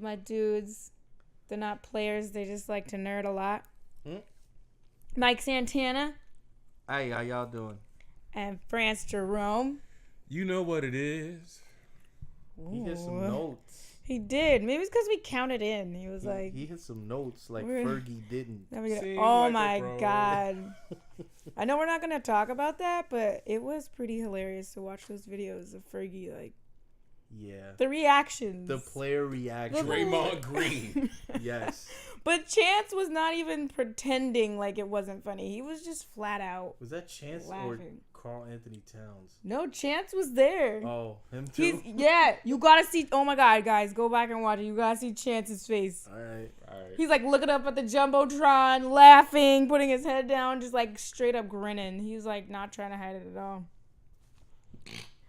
my dudes. They're not players. They just like to nerd a lot. Mm. Mike Santana. Hey, how y'all doing? And France Jerome. You know what it is. He hit some notes. He did. Maybe it's because we counted in. He was He hit some notes like Fergie didn't. Oh like my God. I know we're not going to talk about that, but it was pretty hilarious to watch those videos of Fergie, like. Yeah. The reactions. The player reaction. Draymond Green. Yes. But Chance was not even pretending like it wasn't funny. He was just flat out. Was that Chance laughing. or Carl Anthony Towns? No, Chance was there. Oh, him too? You gotta see. Oh my God, guys, go back and watch it. You gotta see Chance's face. All right. He's like looking up at the Jumbotron, laughing, putting his head down, just like straight up grinning. He's like not trying to hide it at all.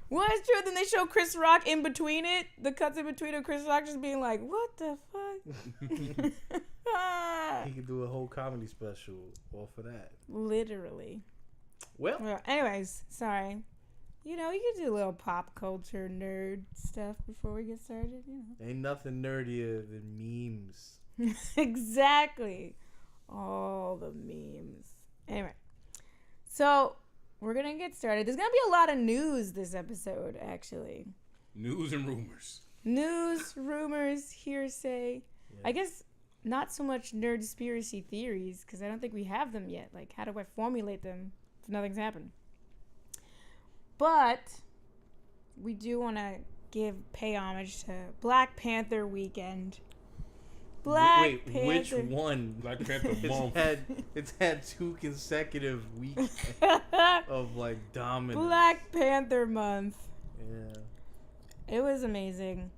Well, it's true. Then they show Chris Rock in between it. The cuts in between of Chris Rock just being like, what the fuck? He could do a whole comedy special off of that. Literally. Well, anyways, sorry. You know, you could do a little pop culture nerd stuff before we get started. You know. Ain't nothing nerdier than memes. Exactly. All the memes. Anyway. So... we're going to get started. There's going to be a lot of news this episode, actually. News and rumors. News, rumors, hearsay. Yeah. I guess not so much nerdspiracy theories, because I don't think we have them yet. Like, how do I formulate them if nothing's happened? But we do want to pay homage to Black Panther weekend. Wait, which one? Black Panther month. It's had 2 consecutive weeks of like dominance. Black Panther month. Yeah. It was amazing.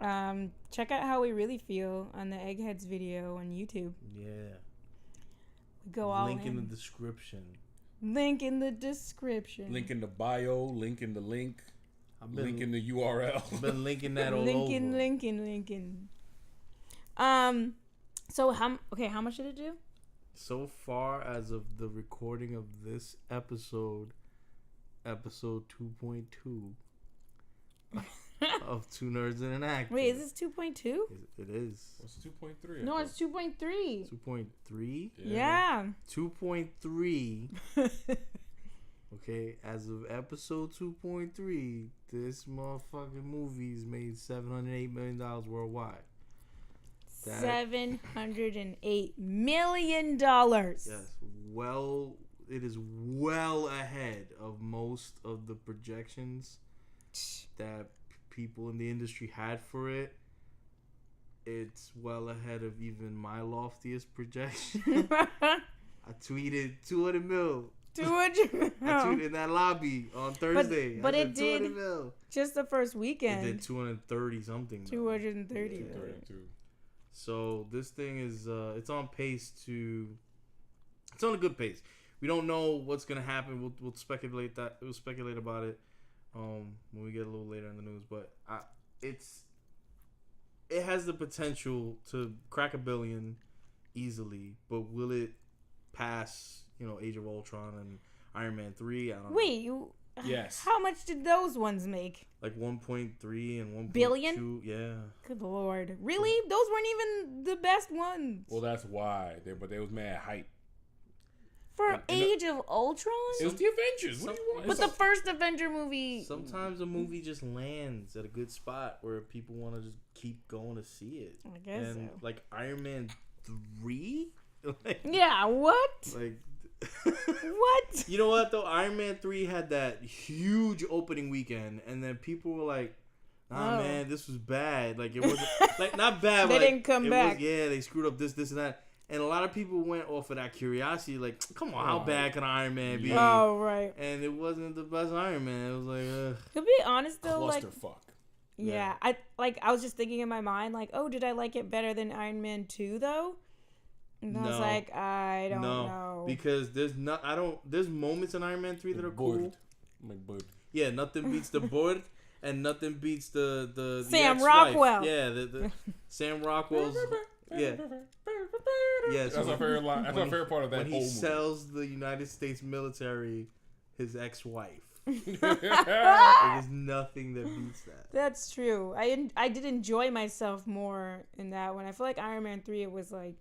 Check out How We Really Feel on the Eggheads video on YouTube. Yeah. We go all Link in the description. Link in the description. Link in the bio. Link in the link. Link in the URL. I've been linking that all over. Linking. So how much did it do? So far as of the recording of this episode 2.2 of 2 Nerds and an Actor. Wait, is this 2.2? It is. What's 2.3? No, it's 2.3. 2.3? Yeah. 2.3. Okay, as of episode 2.3, this motherfucking movie's made $708 million worldwide. $708 million. Yes, it is well ahead of most of the projections that people in the industry had for it. It's well ahead of even my loftiest projection. I tweeted 200 mil. 200 mil. I tweeted in that lobby on Thursday. But it did just the first weekend. It did 230 something. 230. 232. So this thing is it's on pace to. It's on a good pace. We don't know what's gonna happen. We'll speculate that. We'll speculate about it when we get a little later in the news. But it has the potential to crack $1 billion easily. But will it pass? Age of Ultron and Iron Man 3? I don't know. Wait, yes. How much did those ones make? Like 1.3 and 1.2 billion? Yeah. Good Lord. Really? Those weren't even the best ones. Well, that's why. But they was mad hype. For Age of Ultron? It was the Avengers. What do you want? But the first Avenger movie... Sometimes a movie just lands at a good spot where people want to just keep going to see it. I guess so. Like Iron Man 3? Yeah, what? What? You know what though? Iron Man 3 had that huge opening weekend, and then people were like, man, this was bad. Like it wasn't like not bad. They but didn't come back. They screwed up this and that. And a lot of people went off of that curiosity, like, come on, how bad can Iron Man be? Oh, right. And it wasn't the best Iron Man. It was like, to be honest though, clusterfuck. Yeah, I was just thinking in my mind, like, oh, did I like it better than Iron Man 2 though? And I was like, I don't know. Because there's moments in Iron Man 3 that are cool. Yeah, nothing beats the board and nothing beats the Sam Rockwell. Yeah, the Sam Rockwell's yeah. That's my favorite line. That's my favorite part of that when whole he movie. sells the United States military his ex-wife. There's nothing that beats that. That's true. I did enjoy myself more in that one. I feel like Iron Man 3, it was like,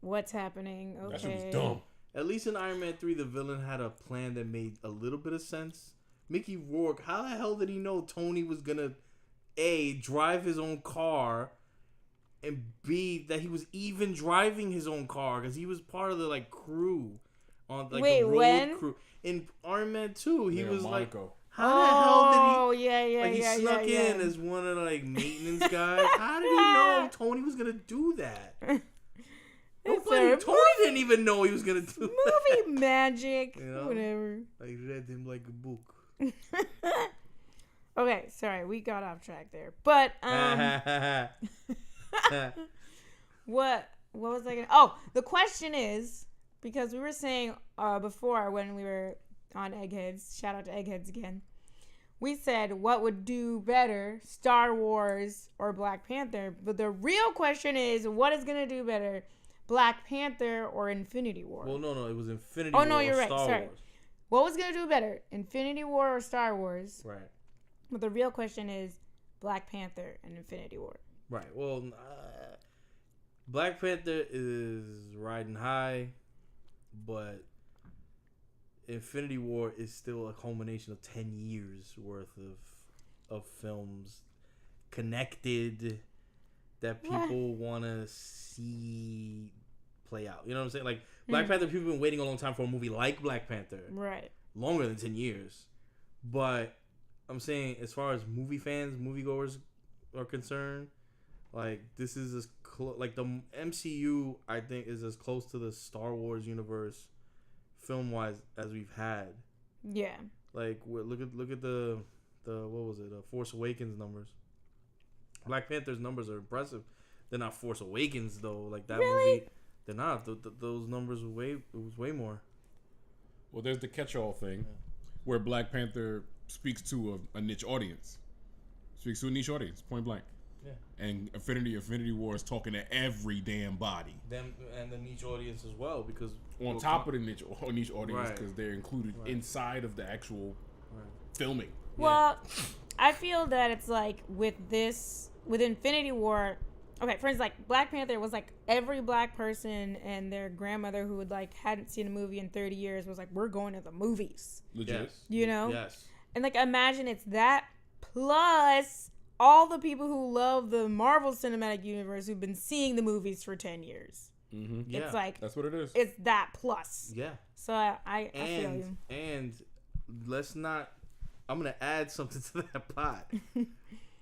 what's happening? Okay. That shit was dumb. At least in Iron Man 3, the villain had a plan that made a little bit of sense. Mickey Rourke, how the hell did he know Tony was gonna A, drive his own car, and B, that he was even driving his own car because he was part of the like crew on like the road crew. In Iron Man 2, he was Monaco. Like, how the hell did he? Oh yeah, like he snuck in as one of the like maintenance guys. How did he know Tony was gonna do that? Tony didn't even know he was gonna do that. Movie magic, You know? whatever. I read him like a book. Okay, sorry, we got off track there. But what was I gonna? Oh, the question is, because we were saying before when we were on Eggheads, shout out to Eggheads again. We said what would do better, Star Wars or Black Panther? But the real question is, what is gonna do better, Black Panther or Infinity War? Well, no, it was Infinity War. Oh no, you're right. Star Sorry. Wars. What was gonna do better, Infinity War or Star Wars? Right. But the real question is Black Panther and Infinity War. Right. Well, Black Panther is riding high, but Infinity War is still a culmination of 10 years worth of films connected that people want to see play out. You know what I'm saying? Like Black Panther, people have been waiting a long time for a movie like Black Panther. Right. Longer than 10 years. But I'm saying, as far as movie fans, moviegoers are concerned, like this is as like the MCU, I think, is as close to the Star Wars universe, film wise, as we've had. Yeah. Like look at the what was it? Force Awakens numbers. Black Panther's numbers are impressive. They're not Force Awakens though. Like that movie, they're not. Those numbers were way more. Well, there's the catch-all thing, where Black Panther speaks to a niche audience. Speaks to a niche audience, point blank. Yeah. And Infinity War is talking to every damn body. Them and the niche audience as well, because on top of the niche audience, because they're included inside of the actual filming. Well, I feel that it's like with Infinity War. Okay, for instance, like Black Panther was like every black person and their grandmother who hadn't seen a movie in 30 years was like, we're going to the movies. Legit. Yes. You know? Yes. And like imagine it's that plus all the people who love the Marvel Cinematic Universe who've been seeing the movies for 10 years. Mm-hmm. Yeah. It's like that's what it is. It's that plus. Yeah. So I feel you. And let's not. I'm gonna add something to that pot.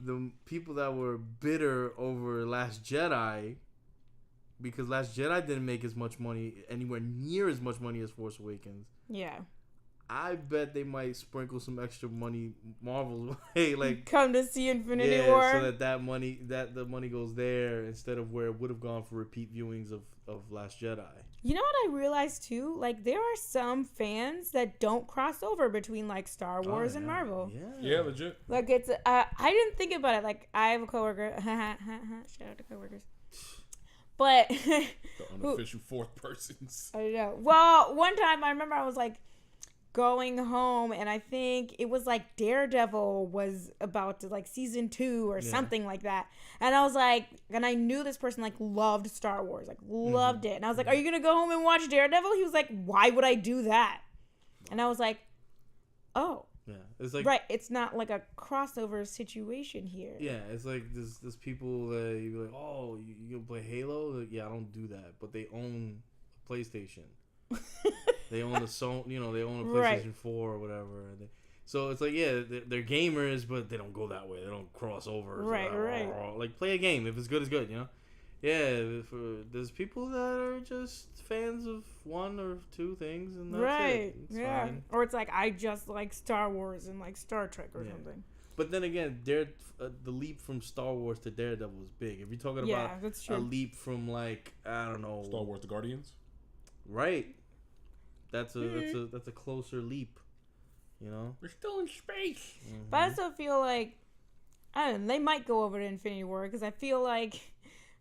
The people that were bitter over Last Jedi, because Last Jedi didn't make as much money, anywhere near as much money as Force Awakens. Yeah. I bet they might sprinkle some extra money Marvel's way, like come to see Infinity War, so that the money goes there instead of where it would have gone for repeat viewings of Last Jedi. You know what I realized too? Like there are some fans that don't cross over between like Star Wars and Marvel. Yeah, legit. Like it's I didn't think about it. Like I have a coworker. Shout out to coworkers. But the unofficial fourth persons. I know. Well, one time I remember I was like going home and I think it was like Daredevil was about to like season 2 or something like that, and I was like, and I knew this person like loved Star Wars, like loved it, and I was like, are you gonna go home and watch Daredevil? He was like, why would I do that? And I was like, oh yeah, it's like right, it's not like a crossover situation here. Yeah, it's like there's people that you be like, oh, you gonna play Halo? Like, yeah, I don't do that, but they own a PlayStation. They own they own a PlayStation 4 or whatever. So it's like, yeah, they're gamers, but they don't go that way. They don't cross over. Right. Like, play a game. If it's good, it's good, you know? Yeah, there's people that are just fans of one or two things, and that's it. It's fine. Or it's like, I just like Star Wars and like Star Trek or something. But then again, the leap from Star Wars to Daredevil is big. If you're talking about that's true. A leap from, like, I don't know, Star Wars to Guardians? Right. That's a closer leap, you know. We're still in space, but I also feel like they might go over to Infinity War because I feel like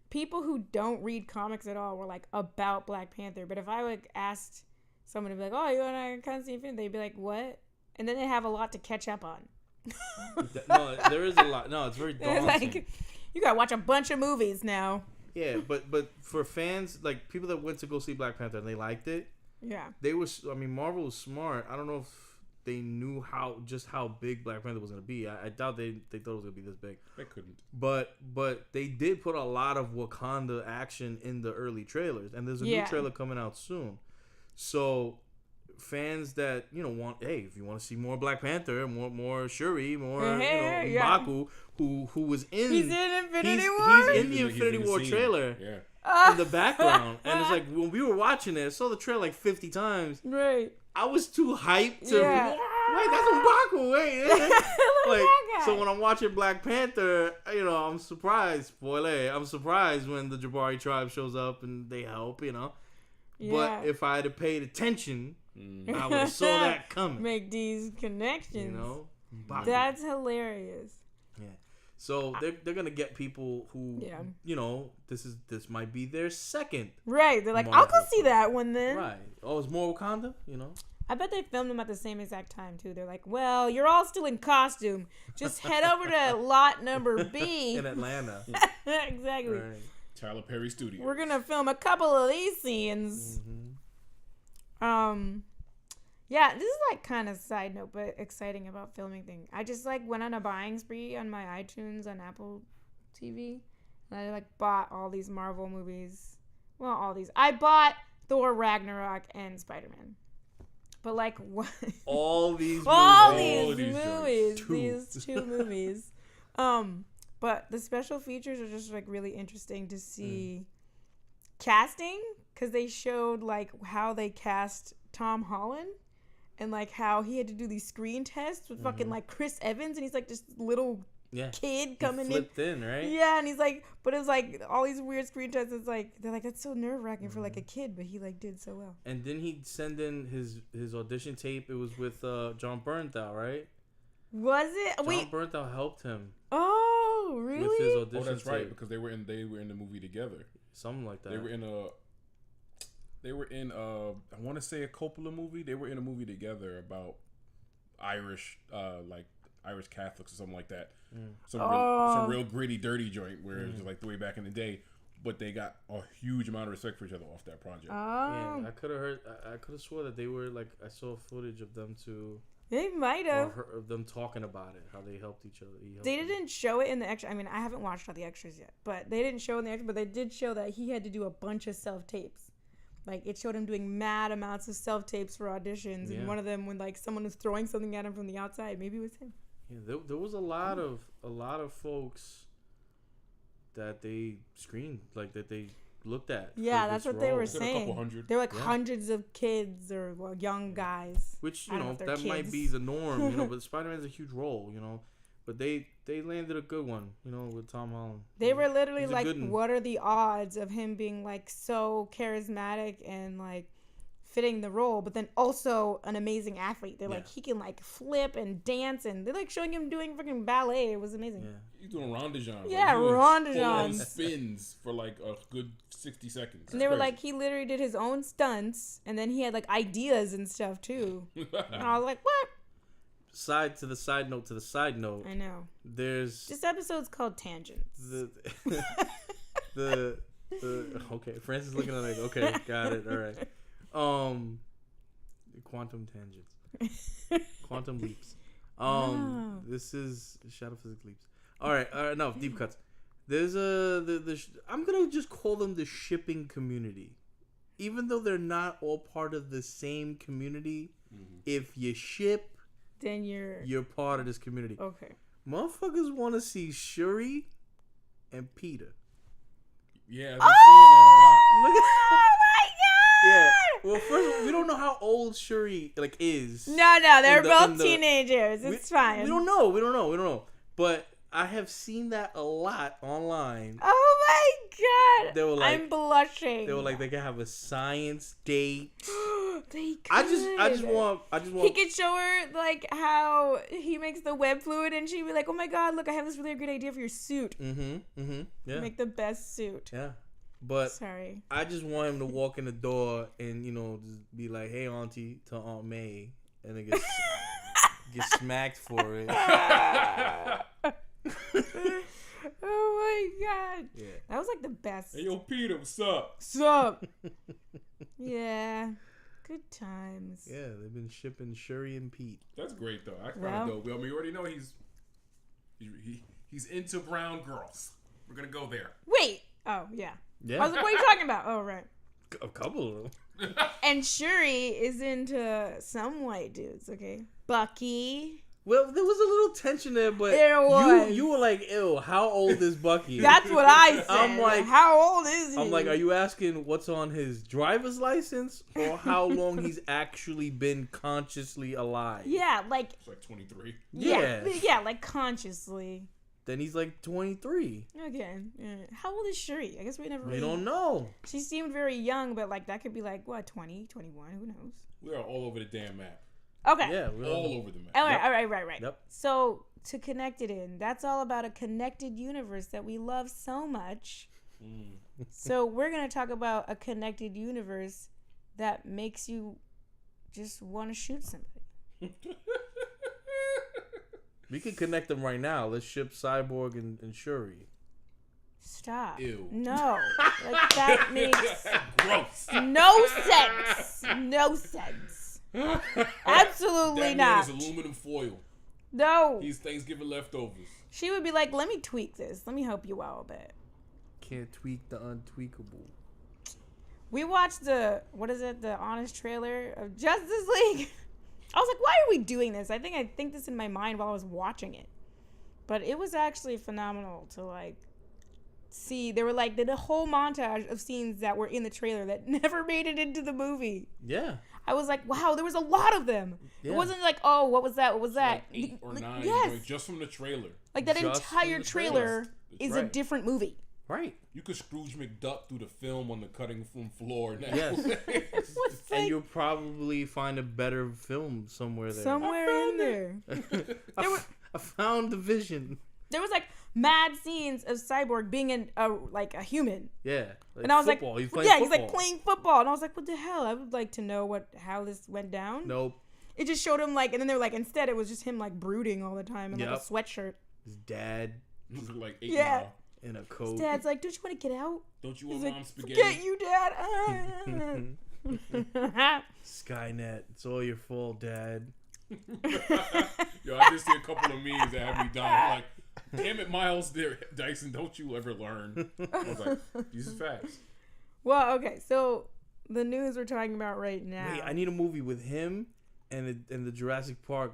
people who don't read comics at all were like about Black Panther. But if I would ask someone to be like, "Oh, you want to come see Infinity?" They'd be like, "What?" and then they have a lot to catch up on. No, there is a lot. No, it's very daunting. Like, you gotta watch a bunch of movies now. Yeah, but for fans, like people that went to go see Black Panther and they liked it, Yeah. they was. I mean, Marvel was smart. I don't know if they knew how big Black Panther was gonna be. I doubt they thought it was gonna be this big. They couldn't. But they did put a lot of Wakanda action in the early trailers, and there's a new trailer coming out soon. So fans that want, hey, if you want to see more Black Panther, more Shuri, more M'Baku, who was in He's in Infinity War. He's in the Infinity War trailer in the background, and it's like when we were watching it, I saw the trailer like 50 times. Right. I was too hyped to wait. That's M'Baku. Wait, like so when I'm watching Black Panther, I'm surprised. Spoiler! I'm surprised when the Jabari tribe shows up and they help. Yeah. But if I had paid attention, I would have saw that coming. Make these connections. M'Baku. That's hilarious. Yeah. So they're gonna get people who this might be their second. Right. They're like, Marvel I'll go see that one then. Right. Oh, it's more Wakanda. I bet they filmed them at the same exact time too. They're like, well, you're all still in costume. Just head over to lot number B in Atlanta. Exactly. Right. Tyler Perry Studios. We're gonna film a couple of these scenes. Mm-hmm. Yeah, this is like kind of side note, but exciting about filming thing. I just like went on a buying spree on my iTunes on Apple TV, and I like bought all these Marvel movies. Well, all these. I bought Thor Ragnarok and Spider-Man. But like what? All these movies. These two movies. But the special features are just like really interesting to see casting, because they showed like how they cast Tom Holland and like how he had to do these screen tests with fucking like Chris Evans, and he's like this little kid coming flipped in, right? Yeah, and he's like, but it's like all these weird screen tests. It's like they're like, that's so nerve wracking for like a kid, but he like did so well. And then he'd send in his audition tape. It was with John Bernthal, right? Was it? John Bernthal helped him. Oh, really? With his audition that's right, tape. because they were in the movie together. Something like that. They were in I want to say a Coppola movie. They were in a movie together about Irish Irish Catholics or something like that. Some real gritty, dirty joint where it was just like the way back in the day. But they got a huge amount of respect for each other off that project. Yeah, I could have swore that they were like, I saw footage of them too. They might have. Of them talking about it, how they helped each other. They didn't show it in the extra. I mean, I haven't watched all the extras yet, but they didn't show in the extra. But they did show that he had to do a bunch of self tapes. Like it showed him doing mad amounts of self tapes for auditions, and one of them when like someone was throwing something at him from the outside, maybe it was him. Yeah, there was a lot of folks that they screened, like that they looked at. Yeah, that's what they were saying. A couple hundred. They're like hundreds of kids or young guys. Which that might be the norm, but Spider-Man's a huge role, But they landed a good one, with Tom Holland. They were literally like, what are the odds of him being like so charismatic and like fitting the role, but then also an amazing athlete? They're like, he can like flip and dance, and they're like showing him doing freaking ballet. It was amazing. Yeah. He's doing ronde-jean. Yeah, ronde-jean spins for like a good 60 seconds. And they were like, he literally did his own stunts, and then he had like ideas and stuff too. And I was like, what? Side note. I know. There's this episode's called Tangents. The okay, Francis looking at it like, okay, got it, all right. Quantum tangents, quantum leaps. This is shadow physics leaps. All right, no deep cuts. There's I'm gonna just call them the shipping community, even though they're not all part of the same community. If you ship, then you're part of this community. Okay. Motherfuckers want to see Shuri and Peter. Yeah, I've been seeing that a lot. Look at Oh my god! Yeah. Well, first of all, we don't know how old Shuri is. No, they're both teenagers. It's fine. We don't know. But I have seen that a lot online. Oh my god! They were like, I'm blushing. They were like, they can have a science date. They could. I just want. He could show her like how he makes the web fluid, and she'd be like, "Oh my god, look! I have this really great idea for your suit. Yeah. Make the best suit." Yeah. But sorry, I just want him to walk in the door and just be like, "Hey, Auntie," to Aunt May, and it gets Get smacked for it. Oh my god. Yeah. That was like the best. Hey, yo, Peter, what's up? Sup? Yeah. Good times. Yeah, they've been shipping Shuri and Pete. That's great, though. I kind Well. of dope. I mean, you already know he's into brown girls. We're going to go there. Wait. Oh, yeah. Yeah. I was like, what are you talking about? Oh, right. A couple of them. And Shuri is into some white dudes, okay? Bucky. Well, there was a little tension there, but There was. you were like, ew, how old is Bucky? That's what I said. I'm like, how old is he? I'm like, are you asking what's on his driver's license or how long he's actually been consciously alive? Yeah, like. It's like 23. Yeah, like consciously. Then he's like 23. Okay. Yeah. How old is Shuri? I guess we never We really... don't know. She seemed very young, but like that could be like, what, 20, 21? Who knows? We are all over the damn map. Okay. Yeah, we don't All know. over the map. All right, right. Yep. So, to connect it in, that's all about a connected universe that we love so much. So, we're going to talk about a connected universe that makes you just want to shoot somebody. We can connect them right now. Let's ship Cyborg and Shuri. Stop. Ew. No. Like, that makes Gross. no sense. No sense. Absolutely That man not. is aluminum foil. No. He's Thanksgiving leftovers. She would be like, let me tweak this. Let me help you out a bit. Can't tweak the untweakable. We watched the honest trailer of Justice League. I was like, why are we doing this? I think this in my mind while I was watching it. But it was actually phenomenal to like see. There were like the whole montage of scenes that were in the trailer that never made it into the movie. Yeah. I was like, wow, there was a lot of them. Yeah. It wasn't like, oh, what was that? What was that? Like 8 or 9 Yes. just from the trailer. Like that Just entire from the trailer trailer. is a Right. different movie. Right. You could Scrooge McDuck through the film on the cutting room floor now. Yes. It was And like you'll probably find a better film somewhere there. somewhere in there. I found the vision. There was like mad scenes of Cyborg being a human. Yeah. Like And I was football. like, He's playing he's football. like playing football. And I was like, what the hell? I would like to know how this went down. Nope. It just showed him like, and then they were like, instead it was just him like brooding all the time in like a Yep. sweatshirt. His dad like 8 Yeah. Mile. in a coat. His dad's like, don't you want to get out? Don't you He's want like, mom's spaghetti? forget you, Dad. Skynet. It's all your fault, Dad. Yo, I just see a couple of memes that have me dying. Like, damn it, Miles Dyson, don't you ever learn? I was like, these are facts. Well, okay, so the news we're talking about right now. Wait, I need a movie with him and the Jurassic Park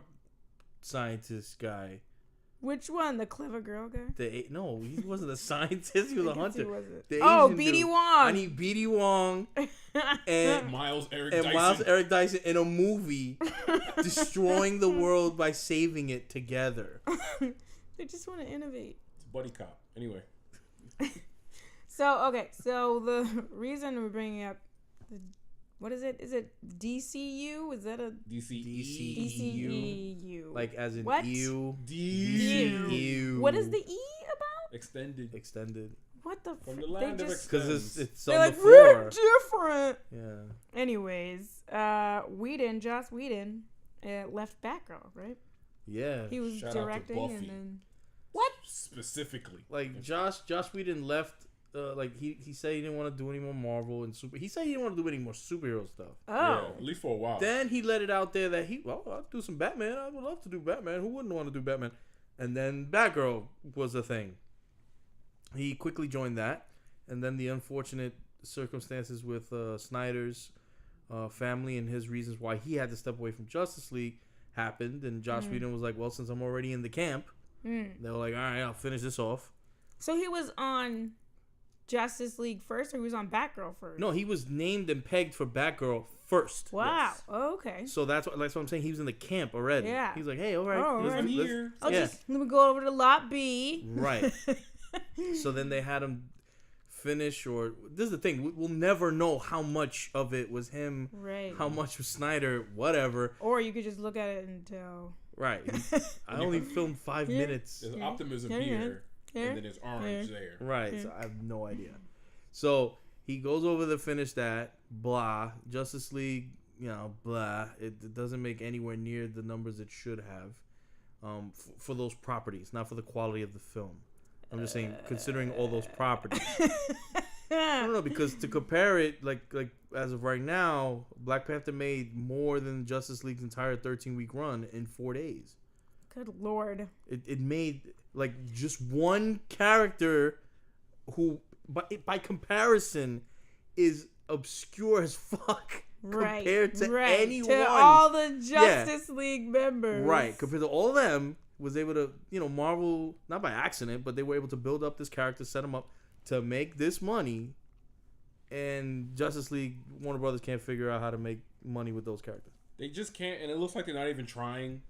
scientist guy. Which one? The clever girl guy? No, he wasn't a scientist. He was a I guess hunter. who was it? The Oh, Asian B.D. dude. Wong. I need B.D. Wong and Miles Eric and Dyson. Miles Eric Dyson in a movie destroying the world by saving it together. They just want to innovate. It's a buddy cop. Anyway. So the reason we're bringing up what is it? Is it DCU? Is that a DCEU? Like as in What? EU. DCU. What is the E about? Extended. What the From frick? the land of Because it's They're on like, the we're floor. different. Yeah. Anyways, Joss Whedon left Batgirl, right? Yeah. He was Shout out to directing and Buffy. then what? Specifically. Like Joss Whedon left. Like he said he didn't want to do any more Marvel and super. He said he didn't want to do any more superhero stuff. Oh, Yeah, at least for a while. Then he let it out there that I'll do some Batman. I would love to do Batman. Who wouldn't want to do Batman? And then Batgirl was a thing. He quickly joined that, and then the unfortunate circumstances with Snyder's family and his reasons why he had to step away from Justice League happened, and Joss Whedon was like, "Well, since I'm already in the camp," they were like, "All right, I'll finish this off." So he was on Justice League first, or he was on Batgirl first? No, he was named and pegged for Batgirl first. Wow. Yes. Okay. So that's what I'm saying. He was in the camp already. Yeah. He's like, hey, all right. Oh, all right. I'm here. I'll yeah. just let me go over to Lot B. Right. So then they had him finish, or this is the thing. We'll never know how much of it was him, Right. how much was Snyder, whatever. Or you could just look at it and tell. Right. I only filmed 5 minutes. There's optimism Yeah. here, Yeah. and then there's orange there. Right. So I have no idea. So he goes over to finish that. Blah. Justice League blah. It doesn't make anywhere near the numbers it should have for those properties, not for the quality of the film. I'm just saying, considering all those properties. I don't know, because to compare it, like as of right now, Black Panther made more than Justice League's entire 13-week run in 4 days. Good Lord. It made like just one character who, by comparison, is obscure as fuck compared to anyone. To all the Justice League members. Right. Compared to all of them, was able to, Marvel, not by accident, but they were able to build up this character, set him up to make this money, and Justice League, Warner Brothers can't figure out how to make money with those characters. They just can't, and it looks like they're not even trying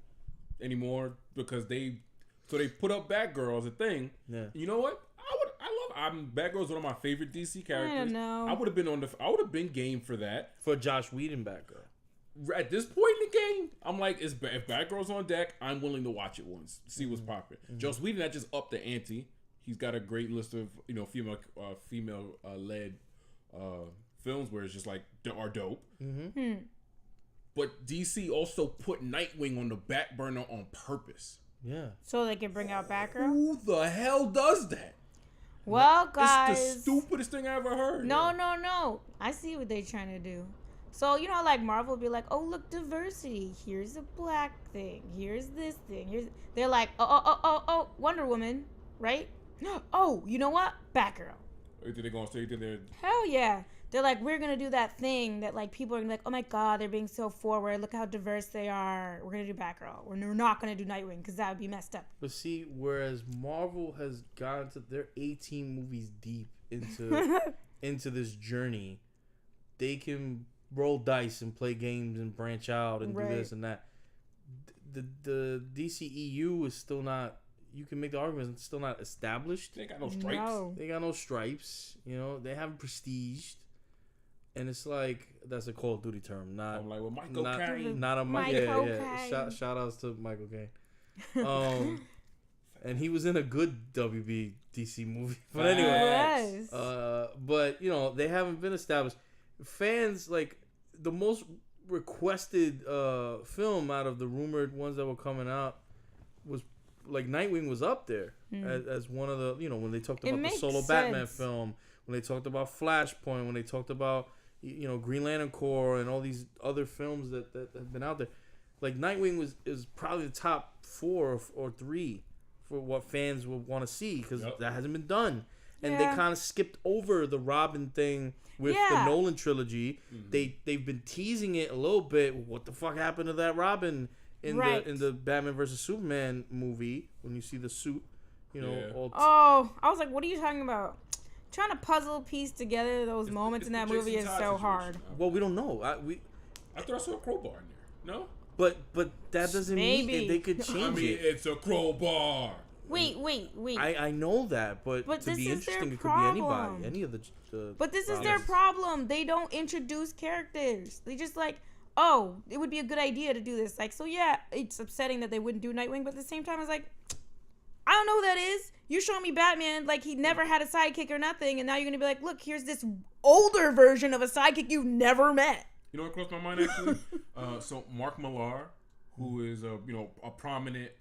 anymore because they put up Batgirl as a thing. Yeah. You know what? Batgirl's one of my favorite DC characters. I don't know. I would have been game for that. For Josh Whedon Batgirl. At this point in the game, I'm like, if Batgirl's on deck, I'm willing to watch it once, see what's popping. Mm-hmm. Joss Whedon, that just upped the ante. He's got a great list of female led films where it's just like are dope. Mm-hmm. But DC also put Nightwing on the back burner on purpose. Yeah. So they can bring out Batgirl? Who the hell does that? Well, guys. It's the stupidest thing I ever heard. No. I see what they're trying to do. So, like Marvel would be like, oh, look, diversity. Here's a black thing. Here's this thing. They're like, oh, Wonder Woman, right? Oh, you know what? Batgirl. You think they're going to say that? Hell yeah. They're like, we're going to do that thing that, like, people are going to be like, oh, my God, they're being so forward. Look how diverse they are. We're going to do Batgirl. We're not going to do Nightwing because that would be messed up. But see, whereas Marvel has gone to, they're 18 movies deep into this journey, they can roll dice and play games and branch out and do this and that. The DCEU is still not, you can make the argument, it's still not established. They got no stripes. No. They got no stripes. They haven't prestiged. And it's like, that's a Call of Duty term, not I'm like, well, Michael Caine. Not a Michael. Yeah. Shout outs to Michael Caine. And he was in a good WB DC movie. But anyway, but they haven't been established. Fans, like, the most requested film out of the rumored ones that were coming out was like Nightwing was up there as one of the, when they talked about the solo Batman film, when they talked about Flashpoint, when they talked about Green Lantern Corps and all these other films that have been out there. Like, Nightwing is probably the top 4 or 3 for what fans will want to see, because that hasn't been done. And they kind of skipped over the Robin thing with the Nolan trilogy. Mm-hmm. They've been teasing it a little bit. What the fuck happened to that Robin in the Batman vs Superman movie when you see the suit? I was like, what are you talking about? Trying to puzzle piece together those moments in that movie is so hard. Well, we don't know. I thought I saw a crowbar in there. No? But that doesn't mean they could change it. It's a crowbar. Wait. I know that, but to be interesting, it could be anybody. Any of the But this is their problem. They don't introduce characters. They just like, oh, it would be a good idea to do this. Like, so yeah, it's upsetting that they wouldn't do Nightwing, but at the same time, it's like, I don't know who that is. You're showing me Batman like he never had a sidekick or nothing, and now you're gonna be like, look, here's this older version of a sidekick you've never met. You know what crossed my mind actually? So Mark Millar, who is a prominent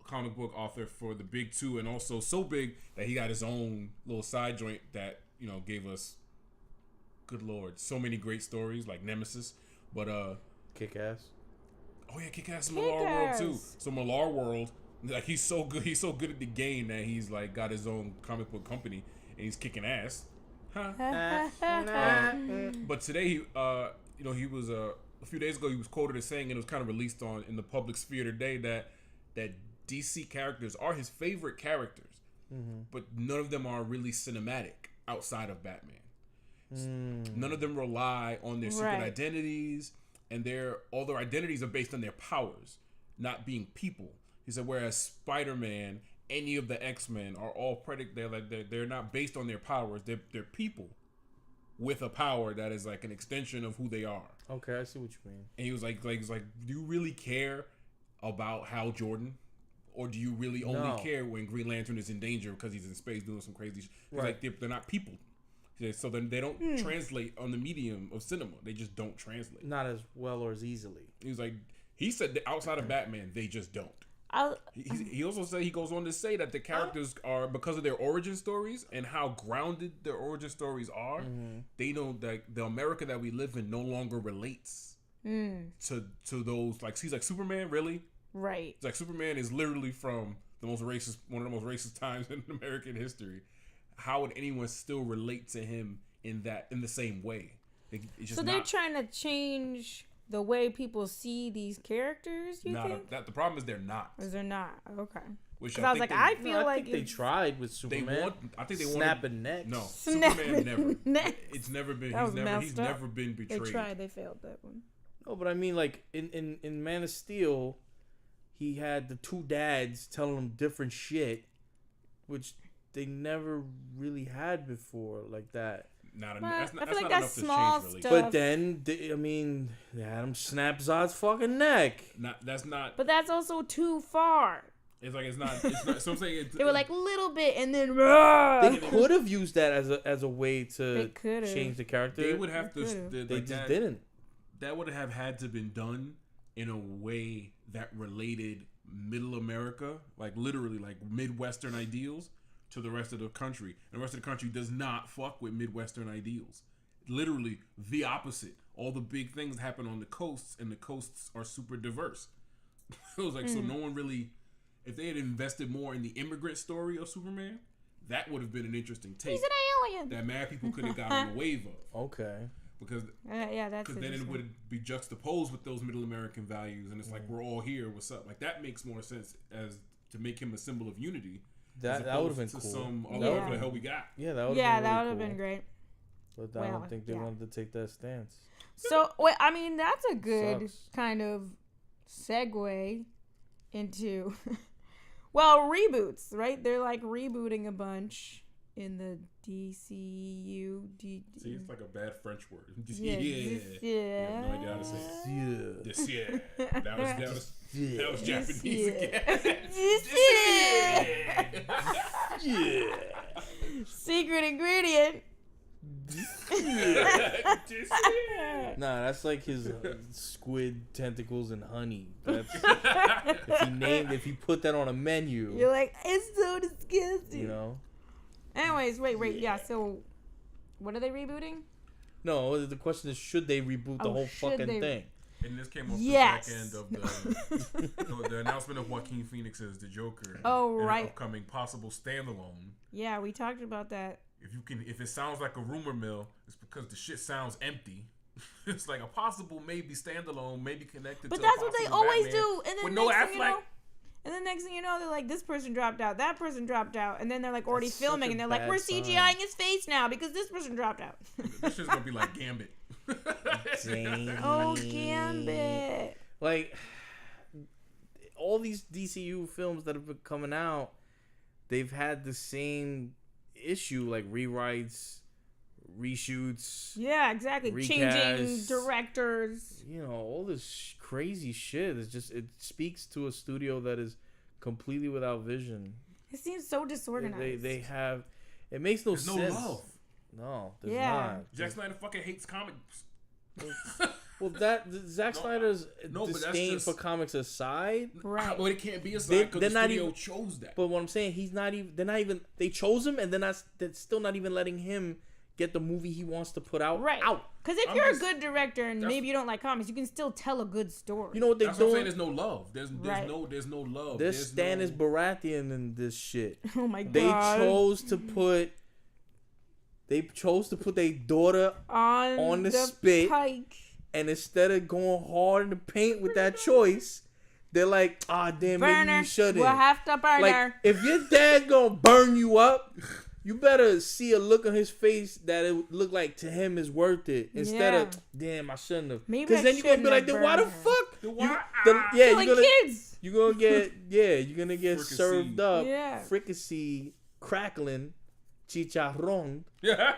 comic book author for the big two, and also so big that he got his own little side joint that gave us, good lord, so many great stories like Nemesis, but Kick-Ass. Oh yeah, Kick-Ass in Millar World too. So Millar World, like he's so good at the game that he's like got his own comic book company and he's kicking ass. But today he was a few days ago he was quoted as saying, and it was kind of released in the public sphere today, that DC characters are his favorite characters, but none of them are really cinematic outside of Batman. None of them rely on their secret identities, and all their identities are based on their powers, not being people. He said, whereas Spider-Man, any of the X-Men are all they're not based on their powers. They're people with a power that is like an extension of who they are. Okay, I see what you mean. And he was like, do you really care about Hal Jordan? Or do you really only care when Green Lantern is in danger because he's in space doing some crazy shit? Like, they're not people. Yeah, so then they don't translate on the medium of cinema. They just don't translate. Not as well or as easily. He said that outside of Batman, they just don't. He also said, he goes on to say that the characters are, because of their origin stories and how grounded their origin stories are, they know that the America that we live in no longer relates to those, like, he's like, Superman, really? Right. It's like Superman is literally from one of the most racist times in American history. How would anyone still relate to him in the same way? So they're trying to change the way people see these characters. You think? The problem is they're not. Or they're not. Okay. Because I was like, I feel like they tried with Superman. I think they snapping necks. No, Snapping Superman never. necks. It's never been. He's up. never been betrayed. They tried. They failed that one. No, but I mean, like in Man of Steel, he had the two dads telling him different shit, which they never really had before, like that. That's I feel like not that's enough small to change stuff. But then, they had him snap Zod's fucking neck. That's not. But that's also too far. It's not. So I'm saying They were like little bit, and then they could have used that as a way to change the character. They would have to. They just didn't. That would have had to been done in a way that related Middle America, like literally like Midwestern ideals, to the rest of the country. And the rest of the country does not fuck with Midwestern ideals. Literally the opposite. All the big things happen on the coasts, and the coasts are super diverse. It was like, so no one really, if they had invested more in the immigrant story of Superman, that would have been an interesting take. He's an alien. That mad people could have got on the wave of. Okay. Because then it would be juxtaposed with those Middle American values, and it's like, we're all here, what's up? Like, that makes more sense as to make him a symbol of unity. That would have been cool. Some what the hell we got. Yeah, that would have been great. But I don't think they wanted to take that stance. So, I mean, that's a good kind of segue into, reboots, right? They're like rebooting a bunch in the DCU. See, it's like a bad French word. Yeah. I have no idea how to say it. This year. That was Japanese again. Secret ingredient. Nah, that's like his squid tentacles and honey. That's, if he put that on a menu, you're like, it's so disgusting. You know. Anyways, wait, yeah. So, what are they rebooting? No, the question is, should they reboot the whole fucking thing? And this came off the back end of the announcement of Joaquin Phoenix's The Joker. Oh, right. And an upcoming possible standalone. Yeah, we talked about that. If it sounds like a rumor mill, it's because the shit sounds empty. It's like a possible maybe standalone, maybe connected. But to that's what they always Batman, do. And then with no Affleck. And then next thing you know, they're like, this person dropped out, that person dropped out, and then they're like already That's filming, and they're like, we're CGIing his face now because this person dropped out. This shit's gonna be like Gambit. Oh, Gambit! Like all these DCU films that have been coming out, they've had the same issue, like rewrites, reshoots. Yeah, exactly. Recasts, changing directors. You know, all this crazy shit. It speaks to a studio that is completely without vision. It seems so disorganized. They have. It makes no sense. No love. No, there's not. Jack Snyder fucking hates comics. Well, Zack Snyder's disdain for comics aside, right? But it can't be aside because the studio chose that. But what I'm saying, he's not even. They're not even. They chose him, and they're still not even letting him get the movie he wants to put out. Right. Because if you're a good director and maybe you don't like comics, you can still tell a good story. You know what they're doing? What I'm saying. There's no love. There's no love. There's Stannis Baratheon in this shit. Oh my god. They chose to put their daughter on the spit. Pike. And instead of going hard in the paint with that choice, they're like, damn, maybe you shouldn't. We'll have to burn like, her. If your dad's gonna burn you up, you better see a look on his face that it would look like to him is worth it. Instead of, damn, I shouldn't have. Because then you're gonna be like, then why the fuck? Kids. You're gonna get Fricassee. served up fricassee, crackling, chicharrón. Yeah.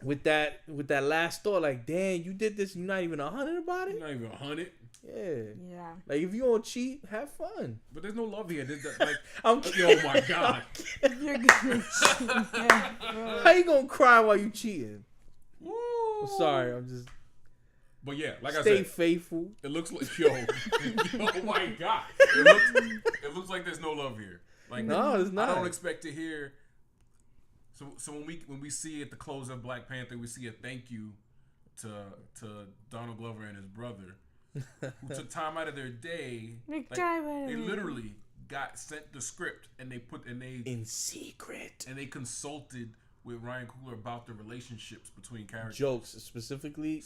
With that last thought, like, damn, you did this, you're not even 100 about it? Not even 100. Yeah. Like if you don't cheat, have fun. But there's no love here. Like, I'm oh my god. You're gonna cheat. Yeah, bro. How you gonna cry while you cheating? Woo. I'm sorry. I'm just But yeah, like stay I said, faithful. it looks like oh my god. It looks like there's no love here. Like No, it's not. I don't expect to hear. So when we see at the close of Black Panther, we see a thank you to Donald Glover and his brother, who took time out of their day. They literally got sent the script and they in secret and they consulted with Ryan Coogler about the relationships between characters. jokes, specifically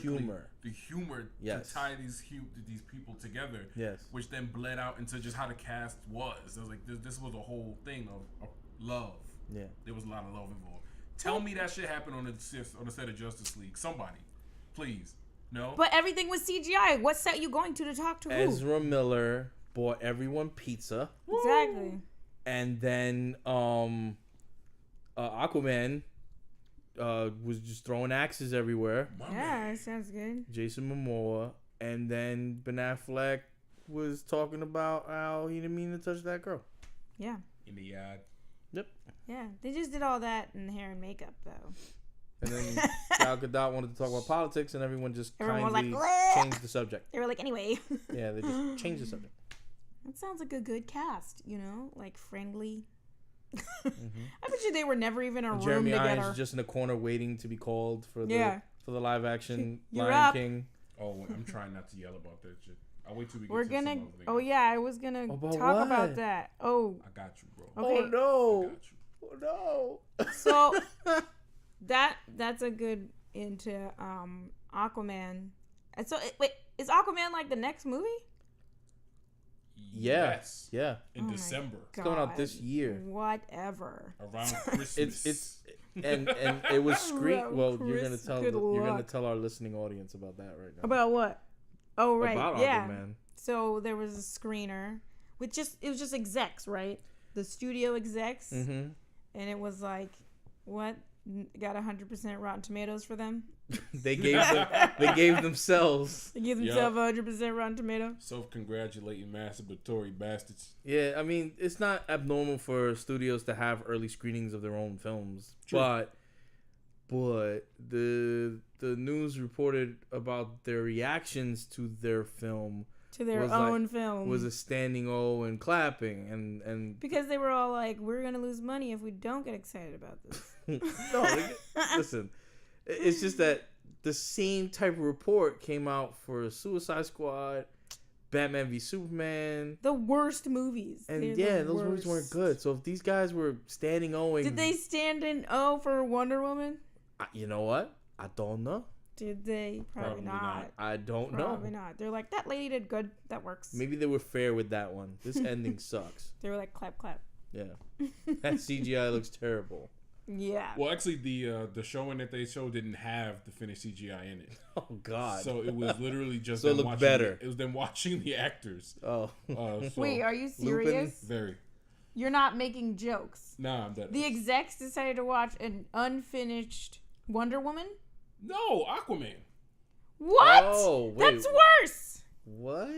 humor. The humor Yes. to tie these people together. Yes. Which then bled out into just how the cast was. It was like this was a whole thing of love. Yeah. There was a lot of love involved. Tell me that shit happened on the set of Justice League. Somebody, please. No. But everything was CGI. What set you going to talk to who? Ezra Miller bought everyone pizza, Exactly. and then Aquaman was just throwing axes everywhere. Yeah, that sounds good. Jason Momoa, and then Ben Affleck was talking about how he didn't mean to touch that girl. Yeah. In the yard. Yep. Yeah. They just did all that in hair and makeup, though. And then Gal Gadot wanted to talk about politics, and everyone just Everyone was kindly like, "Bleh." changed the subject. They were like, anyway. Yeah, they just changed the subject. That sounds like a good cast, like friendly. I bet you they were never even in a room Jeremy together. Irons is just in the corner waiting to be called for the Yeah. live action You're Lion up. King. Oh, I'm trying not to yell about that shit. I'll wait till we get We're to gonna. some other thing. Oh yeah, I was gonna About talk what? about that. Oh, I got you, bro. okay. Oh no! I got you. Oh no! So that's a good into Aquaman. And so wait, is Aquaman like the next movie? Yeah. Yes. Yeah. In Oh my December. It's coming out this year. Whatever. Around Christmas. It's and it was screen. Around Well, you're gonna tell Good you're gonna luck. tell our listening audience about that right now. About what? Oh right, About yeah. Aquaman. So there was a screener with it was just execs, right? The studio execs, Mm-hmm. and it was like, what? Got 100% Rotten Tomatoes for them. They gave themselves. They give themselves 100% Rotten Tomato. Self-congratulating masturbatory bastards. Yeah, I mean, it's not abnormal for studios to have early screenings of their own films, True. but the news reported about their reactions to their film To their was own film. was a standing O and clapping and Because they were all like, we're going to lose money if we don't get excited about this. no, listen, it's just that the same type of report came out for Suicide Squad, Batman v Superman. The worst movies. And They're yeah, the those movies weren't worst. good. So if these guys were standing O, Did they stand in O for Wonder Woman? You know what? I don't know. Did they? Probably not. I don't Probably know. not. They're like, that lady did good. That works. Maybe they were fair with that one. This ending sucks. They were like, clap, clap. Yeah, that CGI looks terrible. Yeah. Well, actually, the showing that they showed didn't have the finished CGI in it. Oh God. So it was literally just So it them looked watching better. It was them watching the actors. Oh. So Wait, are you serious? very. You're not making jokes. Nah, I'm dead. The execs decided to watch an unfinished Wonder Woman? No, Aquaman. What? Oh, wait. That's worse. What?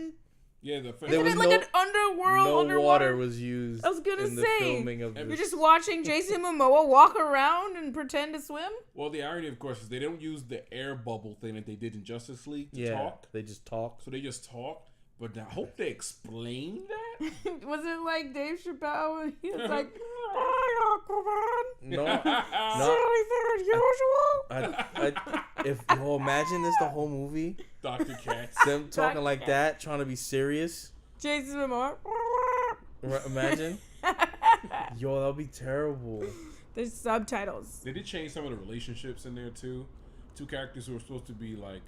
Yeah, the There Isn't was it like no- an underworld, No underwater? water was used. I was gonna in the say, filming of You're this. just watching Jason Momoa walk around and pretend to swim? Well, the irony, of course, is they don't use the air bubble thing that they did in Justice League to talk. They just talk. So they just talk. But I hope they explain that. Was it like Dave Chappelle? And he was like, No, silly than usual. if you imagine this the whole movie, Dr. Katz. them talking like that, trying to be serious. Jason Momoa. Imagine, yo, that'll be terrible. There's subtitles. They did change some of the relationships in there too. Two characters who were supposed to be like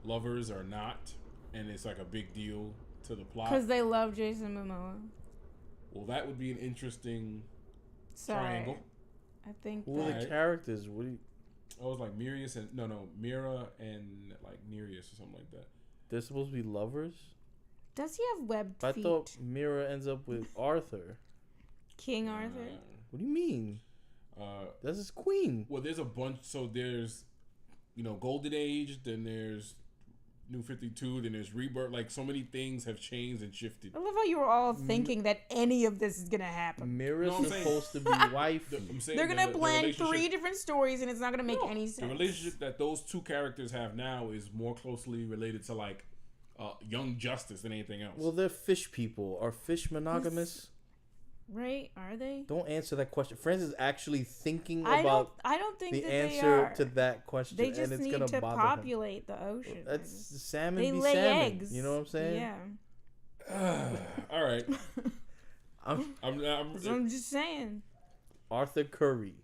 lovers are not, and it's like a big deal to the plot. Because they love Jason Momoa. Well, that would be an interesting Sorry. triangle. I think Who are that. the characters? What do you? Oh, it was like Mirius and Mira and like Nereus or something like that. They're supposed to be lovers. Does he have webbed I feet? thought Mira ends up with Arthur. King Arthur? What do you mean? Uh, That's his queen. well, there's a bunch. So there's, Golden Age. Then there's New 52, then there's Rebirth. Like, so many things have changed and shifted. I love how you were all thinking that any of this is gonna happen. Mira's No, I'm saying- supposed to be wifey. I'm saying They're gonna the blend relationship- 3 different stories, and it's not gonna make any The sense. relationship that those two characters have now is more closely related to, like, Young Justice than anything else. Well, they're fish people. Are fish monogamous? Right? Are they? Don't answer that question. Francis is actually thinking I about don't think the that they answer are. to that question, They and just it's need gonna to bother populate the ocean. him. That's salmon they be lay salmon. eggs. You know what I'm saying? Yeah. All right. So I'm just saying. Arthur Curry.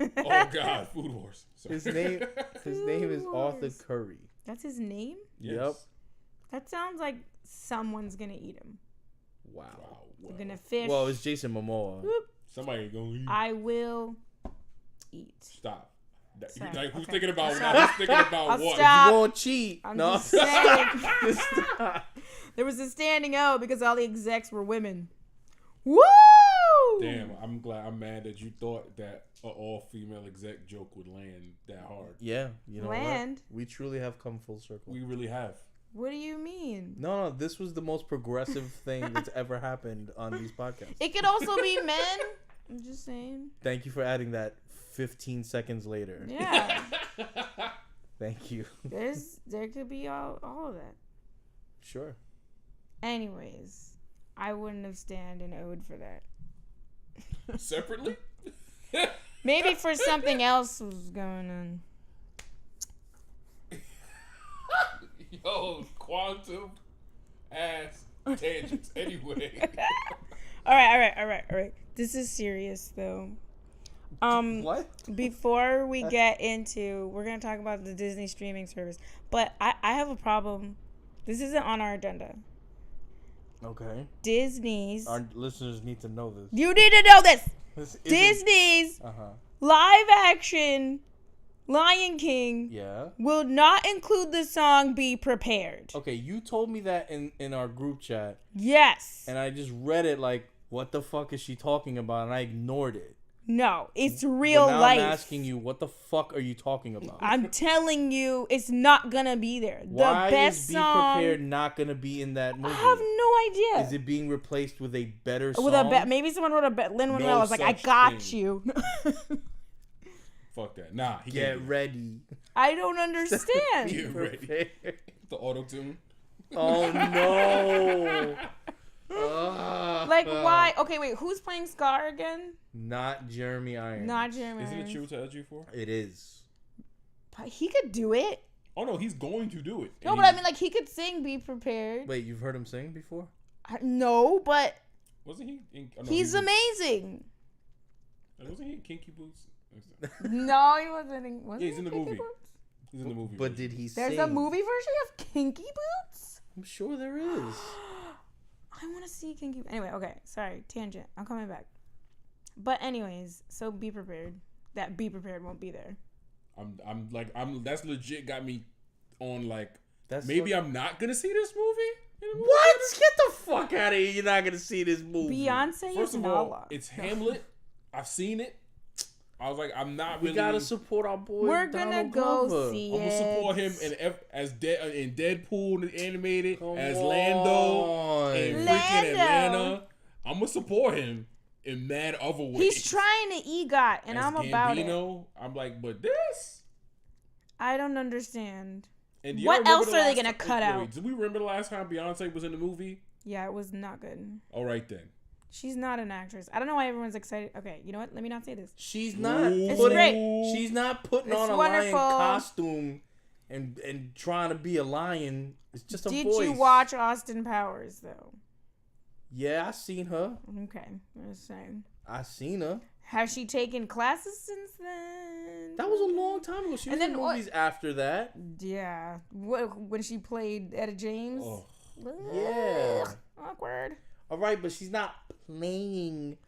Oh God, Food Wars. Sorry. His name is Arthur Wars. Curry. That's his name? Yes. Yep. That sounds like someone's gonna eat him. Wow. Wow. They're gonna fish. Well, it's Jason Momoa. Whoop. Somebody gonna eat. I will eat. Stop. Sorry, Like, who's okay. thinking about I'll that? Who's thinking about I'll what? stop. You gonna cheat? I'm No. just saying. Just stop. There was a standing out because all the execs were women. Woo! Damn, I'm mad that you thought that an all-female exec joke would land that hard. Yeah, you know Land? what? We truly have come full circle. We really have. What do you mean? No, this was the most progressive thing that's ever happened on these podcasts. It could also be men. I'm just saying. Thank you for adding that 15 seconds later. Yeah. Thank you. There could be all of that. Sure. Anyways, I wouldn't have stand an ode for that. Separately? Maybe for something else was going on. Yo, quantum ass tangents. Anyway. All right. This is serious though. What? Before we get into, we're gonna talk about the Disney streaming service, but I have a problem. This isn't on our agenda. Okay. Disney's. Our listeners need to know this. You need to know this. This isn't- Disney's Uh-huh. live action Lion King Yeah. will not include the song "Be Prepared." Okay, you told me that in our group chat, Yes. and I just read it like, what the fuck is she talking about? And I ignored it. No, it's real But now life. I'm asking you, what the fuck are you talking about? I'm telling you, it's not gonna be there. Why the best is Be song. Prepared not going to be in that movie? I have no idea. Is it being replaced with a better song? With a maybe someone wrote a bet. Lin-Manuel was like, "I such got thing. you." Fuck that. Nah, he Get can't do it. ready. I don't understand. Yeah. Ready. Prepared. The auto-tune. Oh no. Like why? Okay, wait. Who's playing Scar again? Not Jeremy Irons. Not Jeremy. Isn't it Irons. true to LG4? It is. But he could do it. Oh no, he's going to do it. No, And but I he's- mean, like he could sing "Be Prepared." Wait, you've heard him sing before? No, but wasn't he? In, oh, no, he's he was- amazing. Wasn't he in Kinky Boots? No, he wasn't. Wasn't Yeah, he's in the Kinky movie. Boots? He's in the movie. But version. did he There's sing? a movie version of Kinky Boots. I'm sure there is. I want to see Kinky. Anyway, okay. Sorry, tangent. I'm coming back. But anyways, so be prepared. That "Be Prepared" won't be there. That's legit got me on like. That's Maybe so- I'm not gonna see this movie. In a movie What? theater? Get the fuck out of here! You're not gonna see this movie. Beyonce First is of all, Nala. it's Hamlet. I've seen it. I was like, I'm not We really. gotta support our boy. We're gonna Donald go Glover. see I'm gonna it. support him in Deadpool the animated, Come as Lando on. in freaking Lando. Atlanta. I'm gonna support him in mad other ways. He's trying to EGOT, and As I'm about it. Gambino, I'm like, but this. I don't understand. And do y'all What remember else the are they last gonna time- cut out? Do we remember the last time Beyonce was in the movie? Yeah, it was not good. All right then. She's not an actress. I don't know why everyone's excited. Okay, you know what? Let me not say this. She's not. It's putting, great. She's not putting It's on a wonderful. lion costume and trying to be a lion. It's just a Did voice. you watch Austin Powers though? Yeah, I seen her. Okay, I'm just saying. I seen her. Has she taken classes since then? That was a long time ago. She was And in then what- movies after that. Yeah. When she played Etta James. Oh. Yeah. Awkward. All right, but she's not playing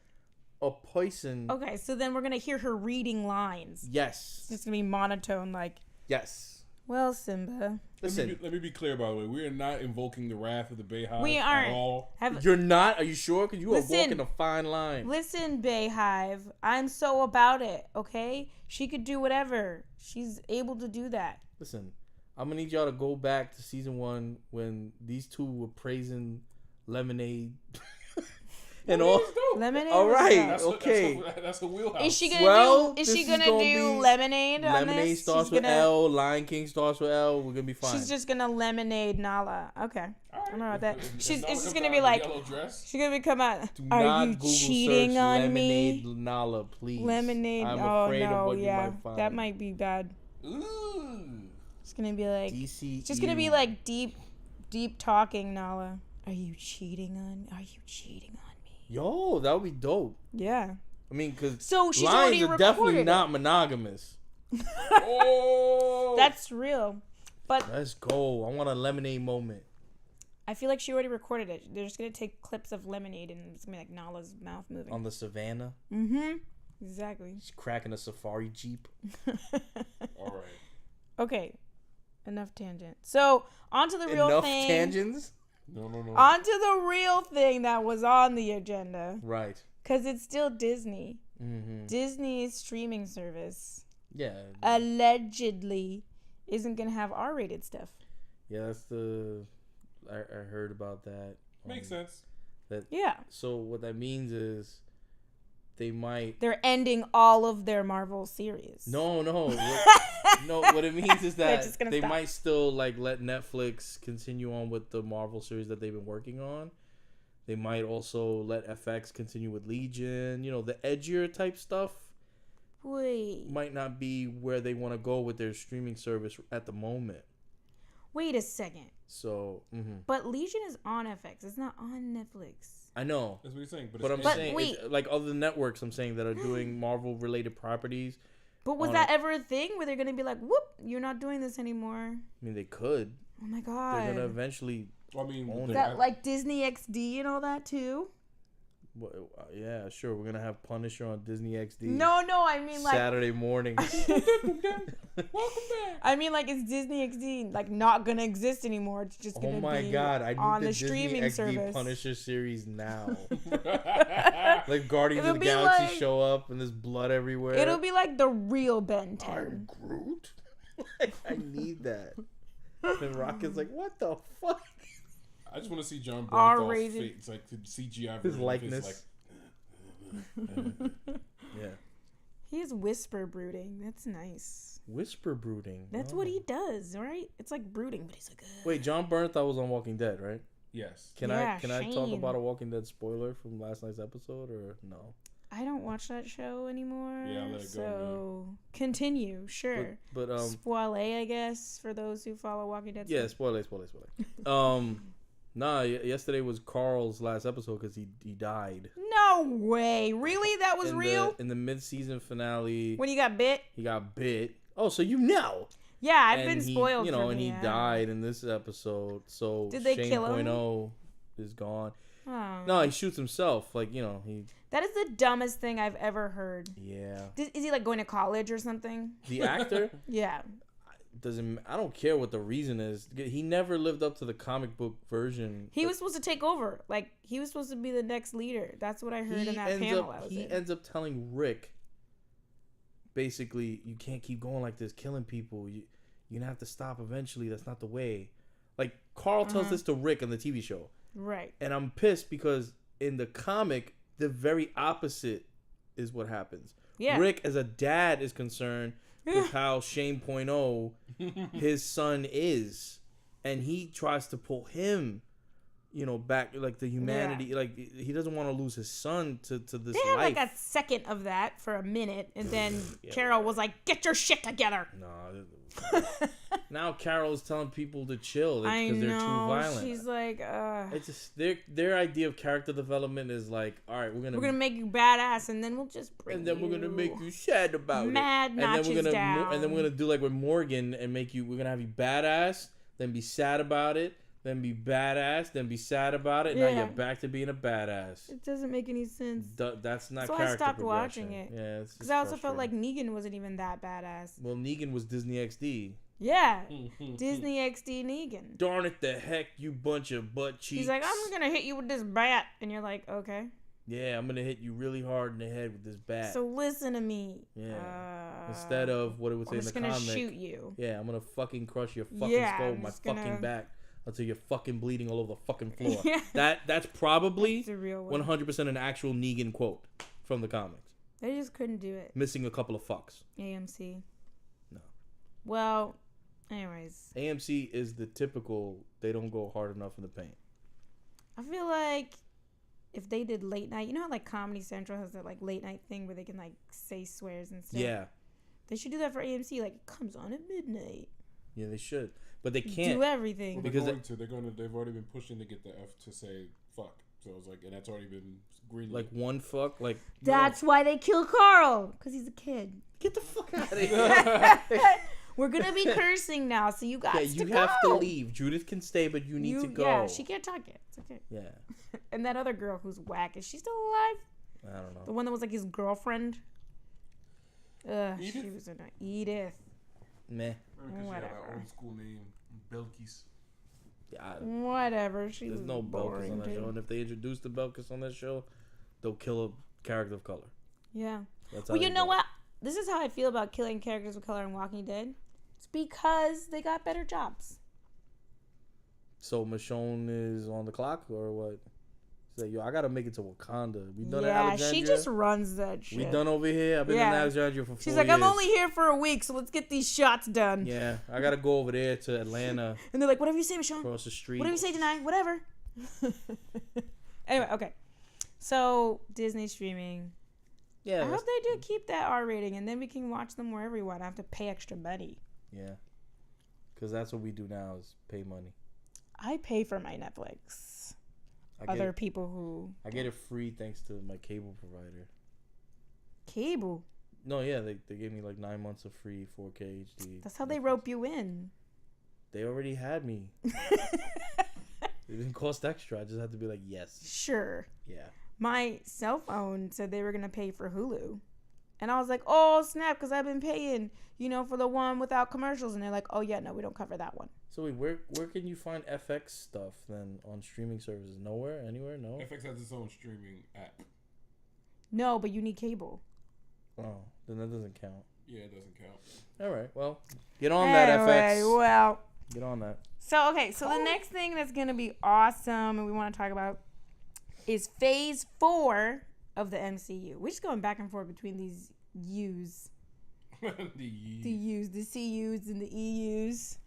a person. Okay, so then we're gonna hear her reading lines. Yes. It's gonna be monotone, like, Yes. "Well, Simba, Listen, Let me be clear, by the way. We are not invoking the wrath of the Bayhive we at aren't. all. you're not. Are you sure? Because you are Listen. walking a fine line. Listen, Bayhive, I'm so about it. Okay, she could do whatever. She's able to do that. Listen, I'm gonna need y'all to go back to season 1 when these two were praising Lemonade. And all. Lemonade. All right. That's Okay. That's a wheelhouse. Is she gonna Well, do? Is this she is gonna gonna do be- lemonade? On Lemonade this? starts She's with gonna, L. Lion King starts with L. We're gonna be fine. She's just gonna lemonade Nala. Okay. All I right. don't know about that. If She's. Nala It's just comes gonna out be in a like. yellow dress. She's gonna be come out. Do Are not you Google cheating search on Lemonade me? Nala, please. Lemonade. I'm Oh afraid no. of what Yeah. you might find. That might be bad. Ooh. It's gonna be like. DC. It's just gonna be like deep talking Nala. Are you cheating on? Are you cheating on me? Yo, that would be dope. Yeah. I mean, because So she's lions already are definitely recorded not monogamous. Oh. That's real. But Let's go. I want a lemonade moment. I feel like she already recorded it. They're just gonna take clips of lemonade and it's gonna be like Nala's mouth moving. On the savannah. Mm-hmm. Exactly. She's cracking a safari jeep. All right. Okay. Enough tangent. So on to the real Enough thing. tangents? No. On to the real thing that was on the agenda. Right. Because it's still Disney. Mm-hmm. Disney's streaming service Yeah. allegedly isn't gonna have R-rated stuff. Yeah, that's the... I heard about that. Makes sense. Yeah. So what that means is they might... They're ending all of their Marvel series. No. No, what it means is They're that just gonna they stop. might still like let Netflix continue on with the Marvel series that they've been working on. They might also let FX continue with Legion. You know, the edgier type stuff Wait. might not be where they want to go with their streaming service at the moment. Wait a second. So, But Legion is on FX. It's not on Netflix. I know. That's what you're saying. But I'm it's saying, wait. it's, like other networks, I'm saying that are doing Marvel-related properties. But was On that ever a thing where they're going to be like, whoop, you're not doing this anymore? I mean, they could. Oh my God. They're gonna eventually. I mean, Own Is that like Disney XD and all that too? Yeah, sure. We're gonna have Punisher on Disney XD. No, I mean like Saturday mornings. welcome back. I mean like it's Disney XD like not gonna exist anymore. It's just gonna Oh my be God! I on need the the Disney streaming XD service. Punisher series now. Like Guardians It'll of the be Galaxy like- show up and there's blood everywhere. It'll be like the real Ben 10. I'm Groot. I need that. And Rocket's like, what the fuck? I just want to see John R-rated. Bernthal's face, like the CGI His version of likeness. Yeah. He is whisper brooding. That's nice. Whisper brooding. That's what he does, right? It's like brooding, but he's like, ugh. Wait, John Bernthal was on Walking Dead, right? Yes. Can Yeah, I talk Shane. about a Walking Dead spoiler from last night's episode or no? I don't watch that show anymore. Yeah, let it go, So continue, sure. But Spoil I guess, for those who follow Walking Dead. yeah, stuff. spoiler. Yesterday was Carl's last episode because he died. No way. Really? That was real? In the mid-season finale, When you got bit? he got bit. Oh, so you know. Yeah, I've And been he, spoiled. You know, for and me, he yeah. died in this episode. So Did they Shane kill him? 0 is gone. Oh. No, he shoots himself. Like, you know, he. That is the dumbest thing I've ever heard. Yeah. Is he like going to college or something? The actor Yeah. doesn't. I don't care what the reason is. He never lived up to the comic book version. He was supposed to take over. Like, he was supposed to be the next leader. That's what I heard in that panel I was He in. ends up telling Rick, basically, you can't keep going like this, killing people. You're gonna have to stop eventually. That's not the way. Like Carl tells this to Rick on the TV show, Right. and I'm pissed because in the comic, the very opposite is what happens. Yeah. Rick, as a dad, is concerned with how Shane 0 his son is, and he tries to pull him, back, like the humanity. Like he doesn't want to lose his son to this They had life. like a second of that for a minute, and then Carol was like, "Get your shit together." No. Now Carol's telling people to chill I because know. they're too violent. She's like, It's just their idea of character development is like, all right, we're gonna make you badass, and then we'll just bring and then we're gonna make you sad about mad it. notches and then we're gonna down. and then we're gonna do like with Morgan and we're gonna have you badass, then be sad about it, then be badass, then be sad about it. And Now Yeah. you're back to being a badass. It doesn't make any sense. That's not. So I character stopped progression. watching it. Yeah, Because I also felt like Negan wasn't even that badass. Well, Negan was Disney XD. Yeah, Disney XD Negan. Darn it, the heck, you bunch of butt cheeks. He's like, I'm gonna hit you with this bat, and you're like, okay. Yeah, I'm gonna hit you really hard in the head with this bat. So listen to me. Yeah. Instead of what it would say I'm in the just gonna comic. shoot you. Yeah, I'm gonna fucking crush your fucking Yeah, skull I'm with my just fucking gonna- back until you're fucking bleeding all over the fucking floor. Yeah. That's probably It's a real one. 100% an actual Negan quote from the comics. They just couldn't do it. Missing a couple of fucks. AMC. No. Well, anyways, AMC is the typical. They don't go hard enough in the paint. I feel like if they did late night, you know how like Comedy Central has that like late night thing where they can like say swears and stuff. Yeah. They should do that for AMC. Like it comes on at midnight. Yeah, they should, but they can't. Do everything. Well, Because they've already been pushing to get the F to say fuck. So it's like, and that's already been greenlit. Like one fuck, like That's why they kill Carl, because he's a kid. get the fuck out of here. We're gonna be cursing now, so you guys Yeah, you have to leave. Judith can stay, but you need to go. Yeah, she can't talk yet. It's okay. Yeah, And that other girl who's whack, is she still alive? I don't know. The one that was like his girlfriend. Edith? She was in Edith. Meh. Whatever. old school name, Belkis. Yeah, Whatever. She there's was no Belkis boring, on that dude. show, and if they introduce the Belkis on that show, they'll kill a character of color. Yeah. That's Well, how you they know go. what? This is how I feel about killing characters of color in Walking Dead. It's because they got better jobs. So Michonne is on the clock, or what? She's like, yo, I gotta make it to Wakanda. We done at Yeah, Alexandria. she just runs that shit. We done over here. I've been Yeah. in Alexandria for 4 She's years. like, I'm only here for a week, so let's get these shots done. Yeah, I gotta go over there to Atlanta, And they're like, whatever you say, Michonne. across the street. Whatever you say tonight, whatever. Anyway, okay. So, Disney streaming. Yeah, I hope they do keep that R rating, and then we can watch them wherever we want. I have to pay extra money. yeah, because that's what we do now is pay money. I pay for my Netflix. I Other get people who I get it free thanks to my cable provider. cable. No, yeah, they gave me like 9 months of free 4K HD. That's how they Netflix. rope you in. They already had me. It didn't cost extra. I just had to be like, yes, Sure. yeah. My cell phone said they were going to pay for Hulu. And I was like, oh, snap, because I've been paying, for the one without commercials. And they're like, oh, yeah, no, we don't cover that one. So wait, where can you find FX stuff then on streaming services? Nowhere, anywhere, no. FX has its own streaming app. No, but you need cable. Oh, then that doesn't count. Yeah, it doesn't count. All right, well, get on that Anyway, FX. well. Get on that. So, okay, so the next thing that's going to be awesome and we want to talk about is Phase 4 of the MCU. We're just going back and forth between these U's. The U's, the CU's, and the EU's.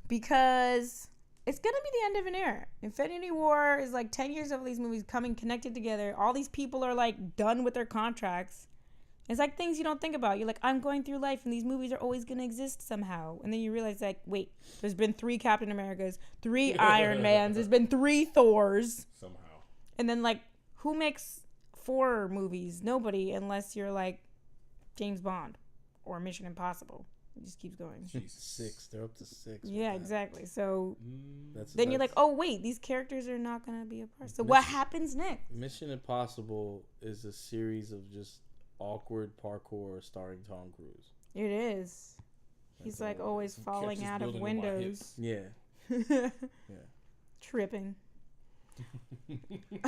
Because it's going to be the end of an era. Infinity War is like 10 years of these movies coming connected together. All these people are like done with their contracts. It's like things you don't think about. You're like, I'm going through life and these movies are always going to exist somehow. And then you realize like, wait, there's been 3 Captain Americas, 3 Iron Mans, there's been 3 Thors. Somehow. And then like, who makes 4 movies? Nobody, unless you're like James Bond or Mission Impossible. It just keeps going. Jesus. 6. They're up to 6. Yeah, exactly. So That's, then you're like, oh wait, these characters are not going to be a part. So what happens next? Mission Impossible is a series of just awkward parkour starring Tom Cruise. It is. He's like always falling out of windows. Yeah. Yeah. Tripping.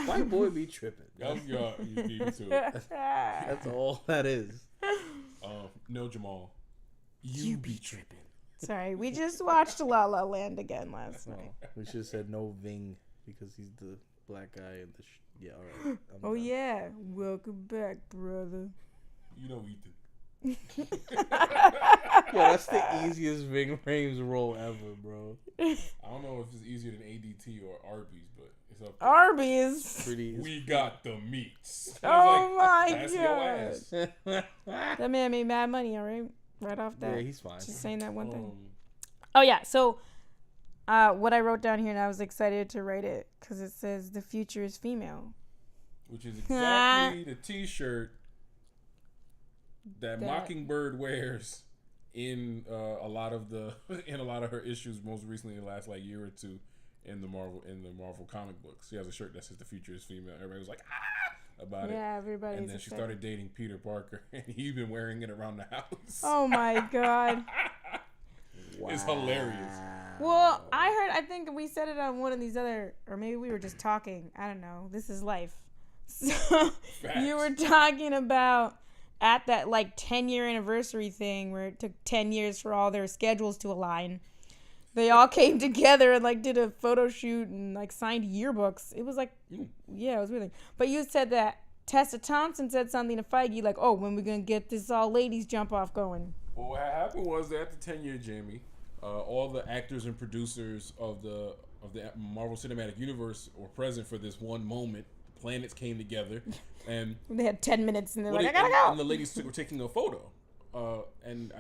White boy be tripping. Oh, yeah, you beat me to it. That's all that is. No, Jamal. You be tripping. Sorry, we just watched La La Land again last night. We should have said no Ving because he's the black guy in the. Yeah, all right. Oh yeah, welcome back, brother. You know Ethan. Yo, that's the easiest Ving Rhames role ever, bro. I don't know if it's easier than ADT or Arby's, but it's up there. Arby's. Pretty. We got the meats. I Oh was my that's your god. ass. That man made mad money, all right? Right off that. Yeah, he's fine. Just saying that one thing. Um, Oh yeah, so what I wrote down here, and I was excited to write it because it says the future is female. which is exactly the T-shirt that Mockingbird wears in a lot of her issues. Most recently, in the last like year or two, in the Marvel comic books, she has a shirt that says "The future is female." Everybody was like, "Ah!" about it. Yeah, everybody. And then she started dating Peter Parker, and he's been wearing it around the house. Oh my god. It's hilarious. Well, I think we said it on one of these other, or maybe we were just talking. I don't know. This is life. So Facts. you were talking about at that like 10-year anniversary thing where it took 10 years for all their schedules to align. They all came together and like did a photo shoot and like signed yearbooks. It was like, yeah, it was really. But you said that Tessa Thompson said something to Feige like, "Oh, when we gonna get this all ladies jump off going?" Well, what happened was that at the 10-year Jamie, all the actors and producers of the Marvel Cinematic Universe were present for this one moment. The planets came together, and They had 10 minutes and they're like, "I and gotta the go." ladies were taking a photo, and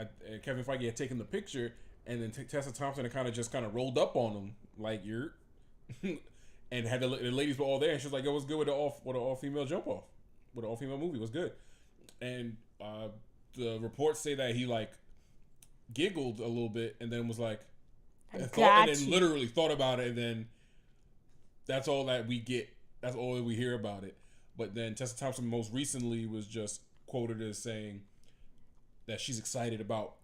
Kevin Feige had taken the picture, and then Tessa Thompson kind of rolled up on them like you're, and had the ladies were all there, and she was like, "Yo, what's good with the all female jump off, with the all female movie? What's good?" And the reports say that he like giggled a little bit and then was like, and then literally thought about it, and then that's all that we get. That's all that we hear about it. But then Tessa Thompson most recently was just quoted as saying that she's excited about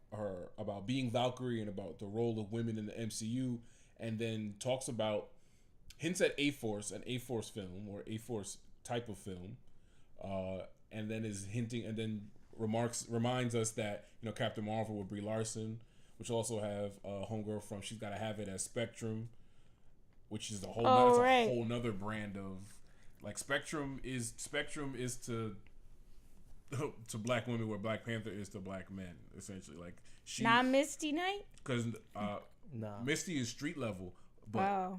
being Valkyrie and about the role of women in the MCU, and then talks about hints at A-Force, an A-Force film or A-Force type of film, and then is hinting and then reminds us that Captain Marvel with Brie Larson, which also have homegirl from She's Gotta Have It as Spectrum, which is a whole whole nother brand of like Spectrum is to black women what Black Panther is to black men, essentially. Like she Not Misty Knight? because Nah. Misty is street level, but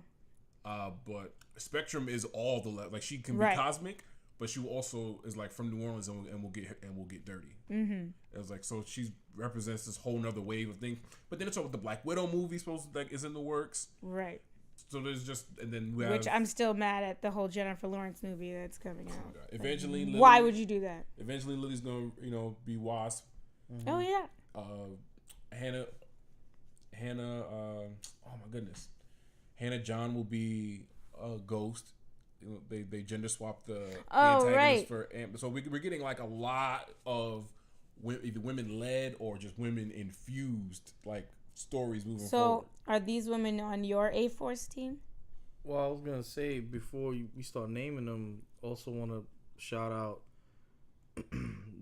but Spectrum is all the like she can be cosmic, but she also is like from New Orleans and will get dirty. Mm-hmm. It was like so she represents this whole nother wave of things. But then it's all with the Black Widow movie supposed to like is in the works. Right. So there's just and then we have, which I'm still mad at the whole Jennifer Lawrence movie that's coming out. Evangeline Lilly, why would you do that? Evangeline Lilly's gonna be Wasp. Mm-hmm. Oh yeah. Hannah. Oh my goodness. Hannah John will be Ghost. They gender swapped the antagonist for. So we're getting like a lot of either women led or just women infused like stories moving forward. So are these women on your A-Force team? Well, I was gonna say before we start naming them, also want to shout out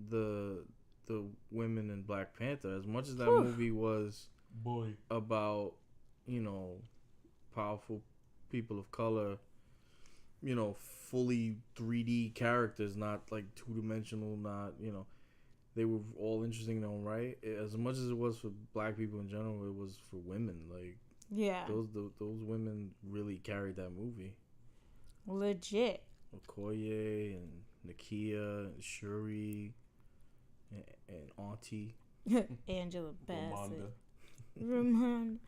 the women in Black Panther. As much as that movie was about powerful people of color, fully 3D characters, not like 2-dimensional, not they were all interesting in their own right. As much as it was for black people in general, it was for women. Like those women really carried that movie. Legit. Okoye and Nakia and Shuri and Auntie Angela Bassett. Ramon.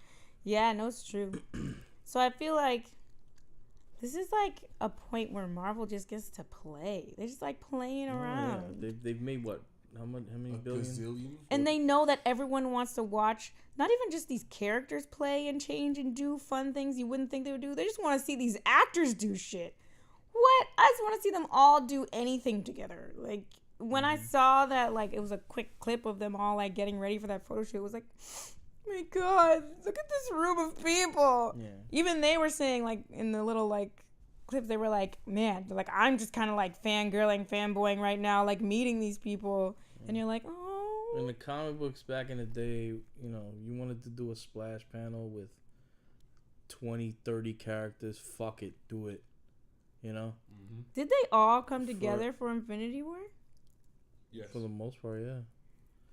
Yeah, no, it's true. So I feel like this is like a point where Marvel just gets to play. They're just like playing around. Yeah. They've made what? How many billions? And they know that everyone wants to watch not even just these characters play and change and do fun things you wouldn't think they would do. They just want to see these actors do shit. What? I just want to see them all do anything together. Like when I saw that, like it was a quick clip of them all like getting ready for that photo shoot. It was like, oh my God, look at this room of people. Yeah. Even they were saying like in the little like clips, they were like, man, they're like, I'm just kind of like fangirling, fanboying right now, like meeting these people. And you're like, oh. In the comic books back in the day, you wanted to do a splash panel with 20, 30 characters. Fuck it, do it. Mm-hmm. Did they all come together for Infinity War? Yes. For the most part, yeah.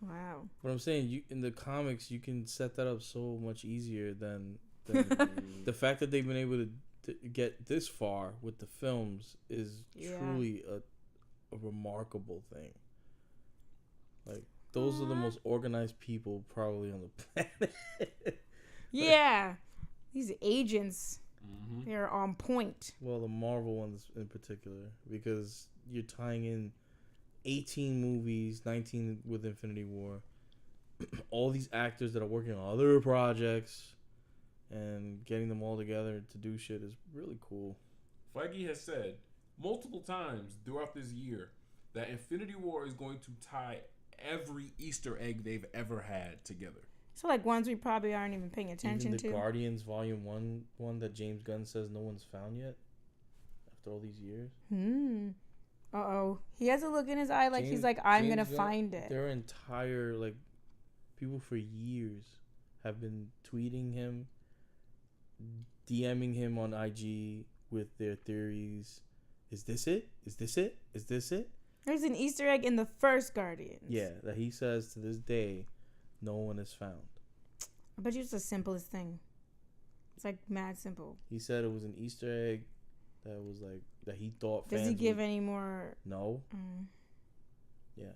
Wow. But I'm saying, in the comics, you can set that up so much easier than the fact that they've been able to get this far with the films is truly a remarkable thing. Like, those are the most organized people probably on the planet. Yeah. These agents, they're on point. Well, the Marvel ones in particular, because you're tying in 18 movies, 19 with Infinity War, all these actors that are working on other projects, and getting them all together to do shit is really cool. Feige has said multiple times throughout this year that Infinity War is going to tie every Easter egg they've ever had together. So like ones we probably aren't even paying attention even to. the Guardians Volume 1 that James Gunn says no one's found yet after all these years. Uh-oh. He has a look in his eye like he's like, I'm going to find it. Their entire, like, people for years have been tweeting him, DMing him on IG with their theories. Is this it? Is this it? Is this it? There's an Easter egg in the first Guardians. Yeah, that he says to this day, no one has found. I bet you it's the simplest thing. It's like mad simple. He said it was an Easter egg that was like, that he thought Does fans he give any more? No. Yeah.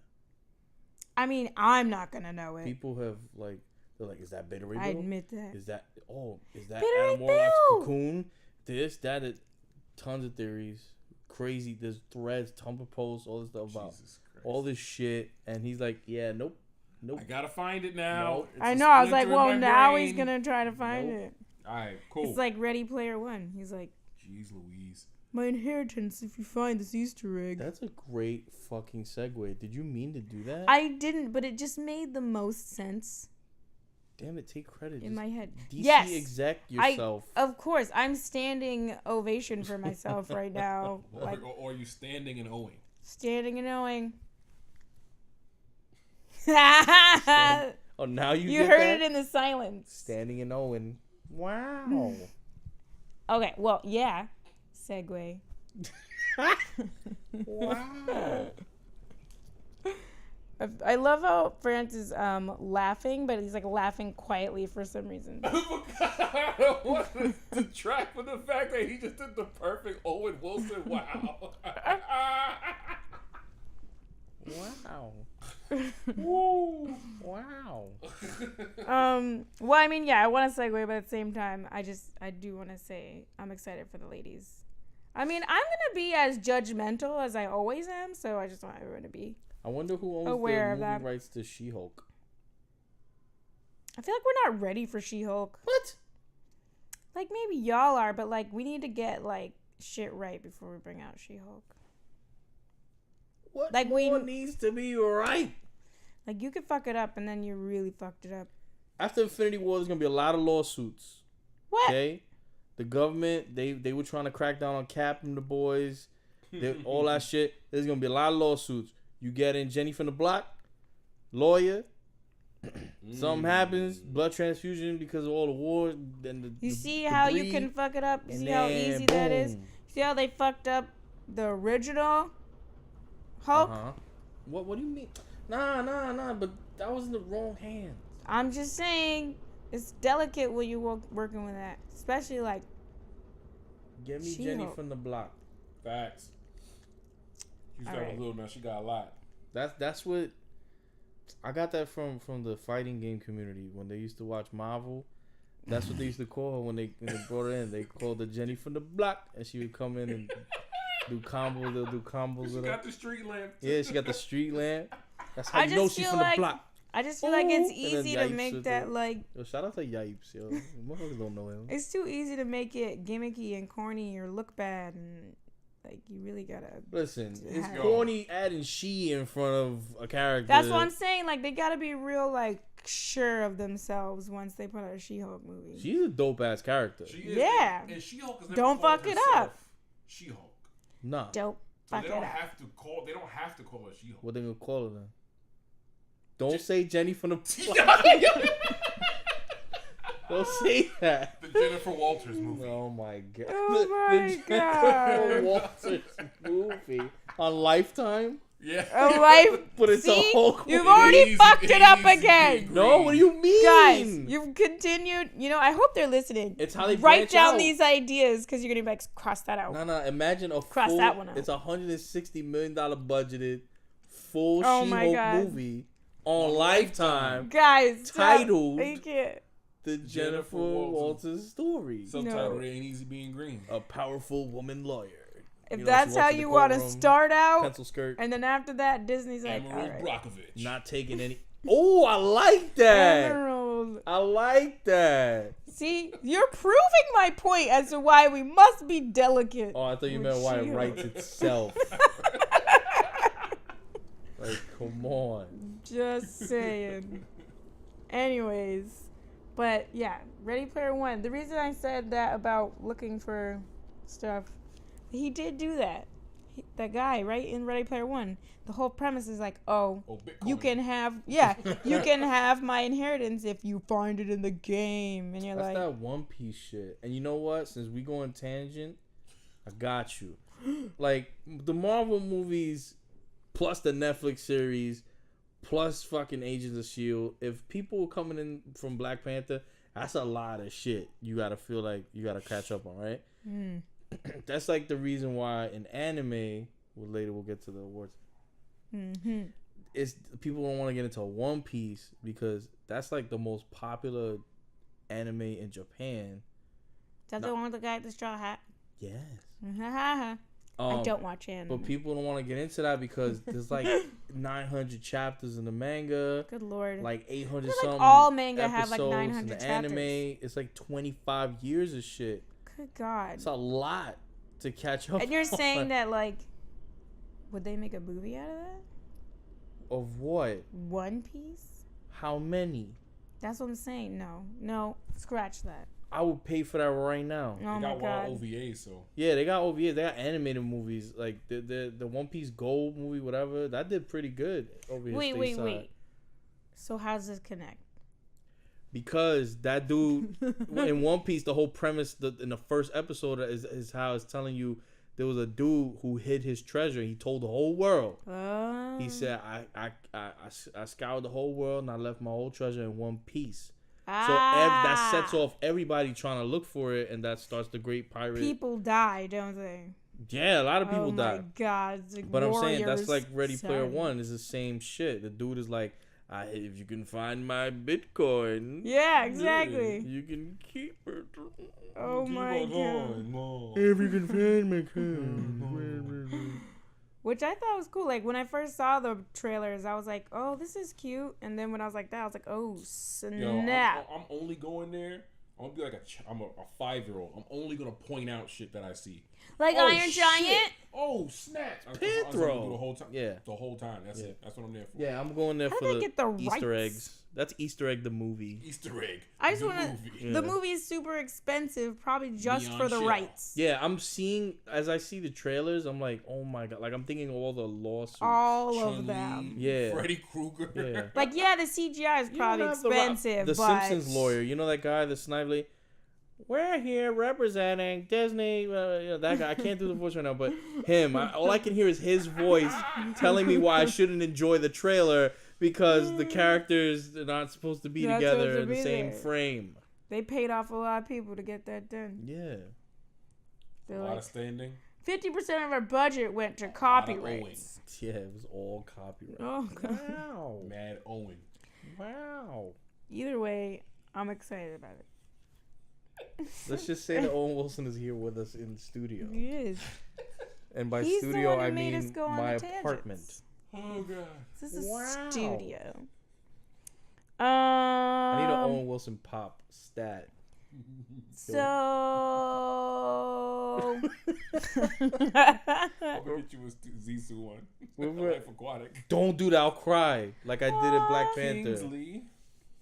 I mean, I'm not going to know it. People have, like, they're like, is that Bittery Bill? I admit that. Is that Bittery Adam Warlock's Bill! cocoon? This, that, tons of theories. Crazy. There's threads, Tumblr posts, all this stuff about all this shit. And he's like, yeah, nope. I gotta find it now. Nope. I know. I was like, well, now he's going to try to find it. All right, cool. It's like Ready Player One. He's like, jeez Louise. My inheritance if you find this Easter egg. That's a great fucking segue. Did you mean to do that? I didn't, but it just made the most sense. Damn it, take credit. In my head. DC yes. exec yourself. Of course. I'm standing ovation for myself right now. Like, or are you standing and owing? Standing and owing. Oh, now you heard that? it in the silence. Standing and owing. Wow. Okay, well, yeah. Segue. Wow. I love how France is laughing, but he's like laughing quietly for some reason. I don't want to detract from the fact that he just did the perfect Owen Wilson. Wow. Wow. Woo. Wow. Well, I mean, yeah, I want to segue, but at the same time, I do want to say I'm excited for the ladies. I mean, I'm gonna be as judgmental as I always am, so I just want everyone to be. I wonder who owns aware the of movie that. rights to She-Hulk. I feel like we're not ready for She-Hulk. What? Like maybe y'all are, but like we need to get like shit right before we bring out She-Hulk. What like more needs to be right? Like you could fuck it up and then you really fucked it up. After Infinity War, there's gonna be a lot of lawsuits. What? Okay, the government they were trying to crack down on Cap and the boys, all that shit. There's gonna be a lot of lawsuits. You get in Jenny from the block, lawyer. Something happens, blood transfusion because of all the war. Then you see how you can fuck it up. You see how easy that is. See how they fucked up the original Hulk. What do you mean? Nah. But that was in the wrong hands. I'm just saying, it's delicate when you working with that, especially like. Get me Jenny from the block. Facts. She started a little now. She got a lot. That's what I got that from the fighting game community when they used to watch Marvel. That's what they used to call her when they brought her in. They called her Jenny from the block, and she would come in and do combos. They'll do combos. She got the street lamp. Yeah, she got the street lamp. That's how you know she's from the block. I just feel like it's easy to make that like. Yo, shout out to Yipes, yo. Motherfuckers don't know him. It's too easy to make it gimmicky and corny or look bad, and like you really gotta. Listen, it's corny adding she in front of a character. That's what I'm saying. Like they gotta be real, like sure of themselves once they put out a She-Hulk movie. She's a dope ass character. She is, yeah. And She-Hulk is never don't fuck it up. She-Hulk. Nah. Don't fuck it up. They don't have to call her She-Hulk. What they gonna call her then? Don't say Jenny from the Don't say that. The Jennifer Walters movie. Oh my god. Oh my Jennifer Walters movie on Lifetime. Yeah. A life. But it's a Hulk. You've already fucked it up again. No, what do you mean? Guys, you've continued. You know, I hope they're listening. It's how they write down out. These ideas because you're gonna be like, cross that out. No. Imagine a cross that one out. It's $160 million budgeted full Oh She-Hulk movie on Lifetime. Guys, titled I can't. The Jennifer Walters Story. Subtitle: It Ain't Easy Being Green. A powerful woman lawyer. If that's how you want to start out, pencil skirt, and then after that, Disney's like, all right. Brockovich. Not taking any. Oh, I like that. Emerald. I like that. See, you're proving my point as to why we must be delicate. Oh, I thought you meant why it writes itself. Like, come on. Just saying. Anyways, but yeah, Ready Player One. The reason I said that about looking for stuff, he did do that. that guy, right, in Ready Player One. The whole premise is like, Bitcoin. you can have my inheritance if you find it in the game. And you're That's like, that One Piece shit. And you know what? Since we go on tangent, I got you. Like, the Marvel movies, plus the Netflix series, plus fucking Agents of S.H.I.E.L.D., if people coming in from Black Panther, that's a lot of shit you gotta feel like you gotta catch up on, right? That's like the reason why in anime, later we'll get to the awards, is people don't want to get into One Piece because that's like the most popular anime in Japan. that's the one with the guy with the straw hat. Yes. I don't watch anime. But people don't want to get into that because there's like 900 chapters in the manga. Good lord. Like 800 like something. all manga have like episodes 900 in the chapters. anime, it's like 25 years of shit. Good god. It's a lot to catch up. And you're on. saying that, like, would they make a movie out of that? Of what? One Piece? How many? That's what I'm saying. No, scratch that. I would pay for that right now. Oh They my got god. wild OVAs, so Yeah, they got OVAs. They got animated movies. Like the One Piece Gold movie, whatever. That did pretty good over here. Wait. So how does this connect? Because that dude in One Piece, the whole premise in the first episode is how it's telling you there was a dude who hid his treasure. He told the whole world. He said, I scoured the whole world and I left my whole treasure in one piece. So that sets off everybody trying to look for it, and that starts the great pirate. People die, don't they? Yeah, a lot of people die. Oh my god. It's like But I'm saying that's like Warriors Ready Player Son. One. It's the same shit. The dude is like, if you can find my Bitcoin, Yeah, exactly. you can keep it. Oh my god. If you can find my coin. Which I thought was cool. Like, when I first saw the trailers, I was like, oh, this is cute. And then when I was like that, I was like, oh, snap. I'm only going there. I'm gonna be like I'm a 5-year-old. I'm only gonna point out shit that I see. Like Oh, Iron shit. Giant? Oh snap! I was Panthro. gonna do the whole time. Yeah. The whole time. That's it. That's what I'm there for. Yeah, I'm going there How for did they the get the Easter rights? eggs. That's Easter egg the movie. Easter egg. I just The want to. movie. The movie is super expensive, probably just Beyond for the shell. rights. Yeah, I'm seeing as I see the trailers, I'm like, oh my god! Like I'm thinking of all the lawsuits. All of Chun-Li, them. Yeah. Freddy Krueger. Yeah. Like, yeah, the CGI is You probably don't have expensive, The but Simpsons lawyer, you know that guy, the Snively. We're here representing Disney. That guy. I can't do the voice right now, but him. All I can hear is his voice telling me why I shouldn't enjoy the trailer because the characters are not supposed to be Not together supposed to in the be same there. frame. they paid off a lot of people to get that done. Yeah. They're A lot like, of standing. 50% of our budget went to lot of copyrights. Yeah, it was all copyright. Oh, God. Wow. Mad Owen. Wow. Either way, I'm excited about it. Let's just say that Owen Wilson is here with us in the studio. He is. And by He's the studio, one who I made us mean go on my the tangents. apartment. Oh god. This is Wow. a studio. I need an Owen Wilson pop stat. So. I'm gonna get you a Zissou one. Life Aquatic. Don't do that. I'll cry like I did at Black Panther. Kingsley.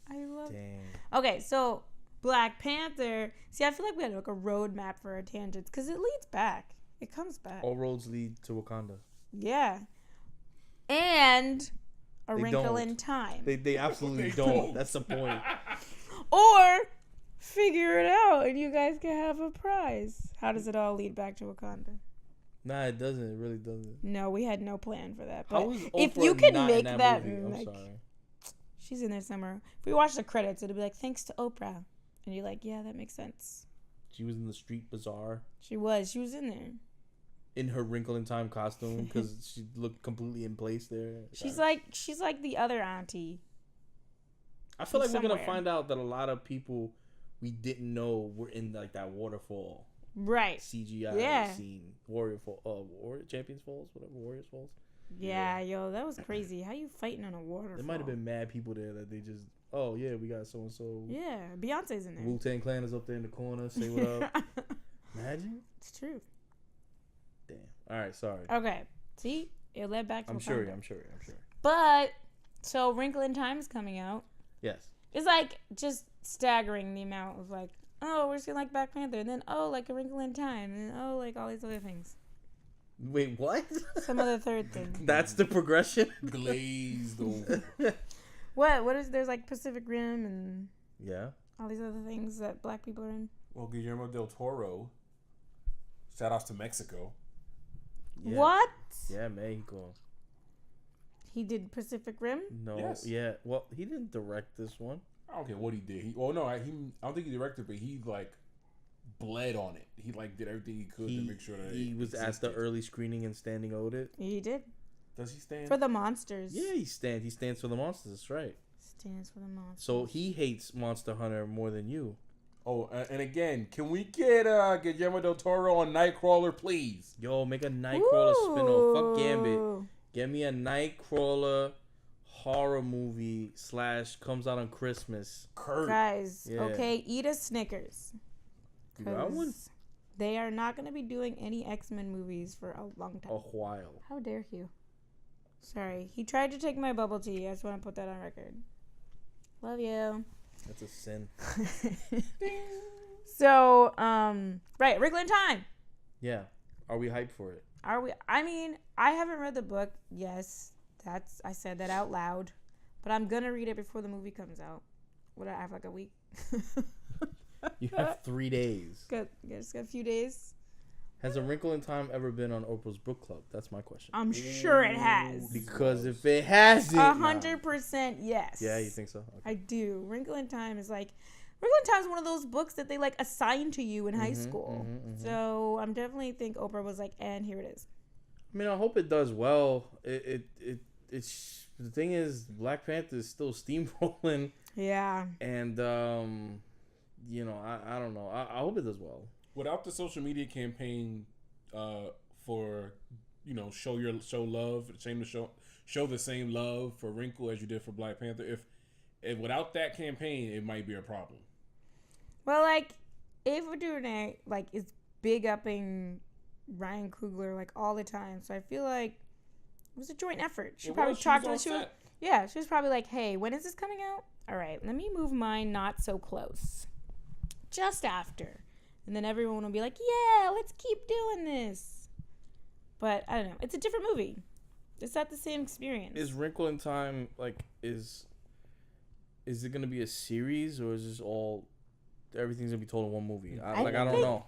I love. Damn. Okay, so Black Panther. See, I feel like we had like a roadmap for our tangents because it leads back. It comes back. All roads lead to Wakanda. Yeah. And A They Wrinkle don't. in Time. They absolutely They don't. don't. That's the point. Or figure it out and you guys can have a prize. How does it all lead back to Wakanda? Nah, it doesn't. It really doesn't. No, we had no plan for that. How But is if Oprah you can not make in that, movie? I'm like, sorry. she's in there somewhere. If we watch the credits, it'll be like, thanks to Oprah. And you're like, yeah, that makes sense. She was in the street bazaar She was in there. in her Wrinkle in Time costume because she looked completely in place there. She's like the other auntie. I feel like we're gonna somewhere. find out that a lot of people we didn't know were in like that waterfall Right. CGI Yeah. scene. Champions Falls, whatever, Warriors Falls. Yeah, yo, that was crazy. How you fighting on a waterfall? There might have been mad people there that they just, oh yeah, we got so and so. Yeah, Beyonce's in there. Wu-Tang Clan is up there in the corner. Say what up. Imagine. It's true. Damn. All right, sorry. Okay. See? It led back to I'm Wakanda. sure. But, so Wrinkle in Time is coming out. Yes. It's like just staggering the amount of like, oh, we're just gonna like Black Panther. And then, oh, like A Wrinkle in Time. And then, oh, like all these other things. Wait, what? Some other third thing. That's the progression? Glazed over. What is there's like Pacific Rim and Yeah. all these other things that black people are in. Well, Guillermo del Toro. Shout outs to Mexico. Yeah. What? Yeah, Mexico. He did Pacific Rim? No, Yes. yeah. Well, he didn't direct this one. I don't care what he did. I don't think he directed, but he like bled on it. He like did everything he could to make sure that he it was at the existed. early screening and standing owed it. He did. Does he stand? For the monsters. Yeah, he stands for the monsters. That's right. Stands for the monsters. So he hates Monster Hunter more than you. Oh, and again, can we get Guillermo del Toro on Nightcrawler, please? Yo, make a Nightcrawler spinoff. Fuck Gambit. Ooh. Get me a Nightcrawler horror movie / comes out on Christmas. Kurt. Guys, Yeah. okay, eat a Snickers. You got one? 'Cause they are not going to be doing any X-Men movies for a long time. A while. How dare you? Sorry. He tried to take my bubble tea. I just want to put that on record. Love you. That's a sin. So, right, Wrinkle in Time. Yeah. Are we hyped for it? Are we? I mean, I haven't read the book. Yes, I said that out loud. But I'm going to read it before the movie comes out. What, I have like a week? You have 3 days. Just got a few days. Has A Wrinkle in Time ever been on Oprah's book club? That's my question. I'm sure it has. Because if it hasn't, 100% yes. Yeah, you think so? Okay. I do. Wrinkle in Time is like, Wrinkle in Time is one of those books that they like assign to you in high school. So I'm definitely think Oprah was like, and here it is. I mean, I hope it does well. It's the thing is, Black Panther is still steamrolling, Yeah. and you know, I don't know. I hope it does well. Without the social media campaign for, you know, show love, show the same love for Wrinkle as you did for Black Panther. If without that campaign, it might be a problem. Well, like, Ava DuVernay, like, is big upping Ryan Coogler, like, all the time. So I feel like it was a joint effort. She probably talked to the she was probably like, hey, when is this coming out? All right, let me move mine not so close. Just after. And then everyone will be like, yeah, let's keep doing this. But I don't know. It's a different movie. It's not the same experience. Is Wrinkle in Time like is it gonna be a series, or is this all everything's gonna be told in one movie? I don't know.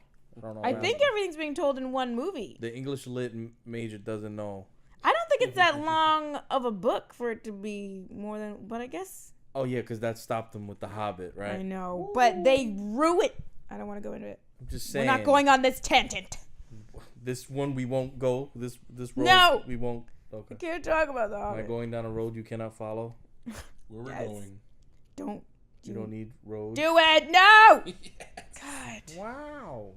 I think everything's being told in one movie. The English lit major doesn't know. I don't think it's that long of a book for it to be more than, but I guess. Oh yeah, because that stopped them with The Hobbit, right? I know, but they ruined. I don't want to go into it. I'm just saying. We're not going on this tangent. This one we won't go. This road No! we won't. Okay. I can't talk about the Am I Hobbit. going down a road you cannot follow? Where we're Yes. going. Don't. You don't need roads. Do it. No! God. Wow.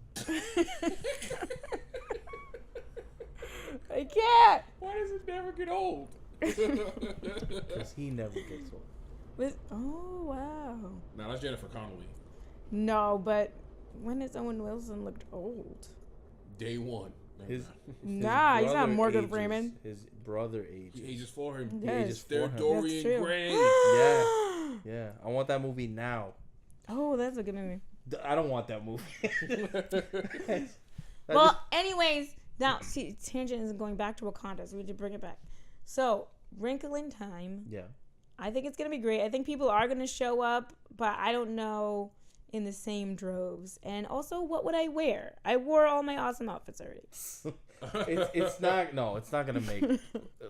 I can't. Why does it never get old? Because he never gets old. Oh, wow. Now that's Jennifer Connelly. No, but when has Owen Wilson looked old? Day one. His Nah, he's not brother Morgan ages. Freeman. His brother ages. He ages for him. He ages does. for They're him. Dorian That's true. Gray. Yeah. Yeah. I want that movie now. Oh, that's a good movie. I don't want that movie. Well, anyways, now, see, tangent isn't going back to Wakanda, so we need to bring it back. So, Wrinkle in Time. Yeah. I think it's going to be great. I think people are going to show up, but I don't know in the same droves. And also, what would I wear? I wore all my awesome outfits already. It's not gonna make.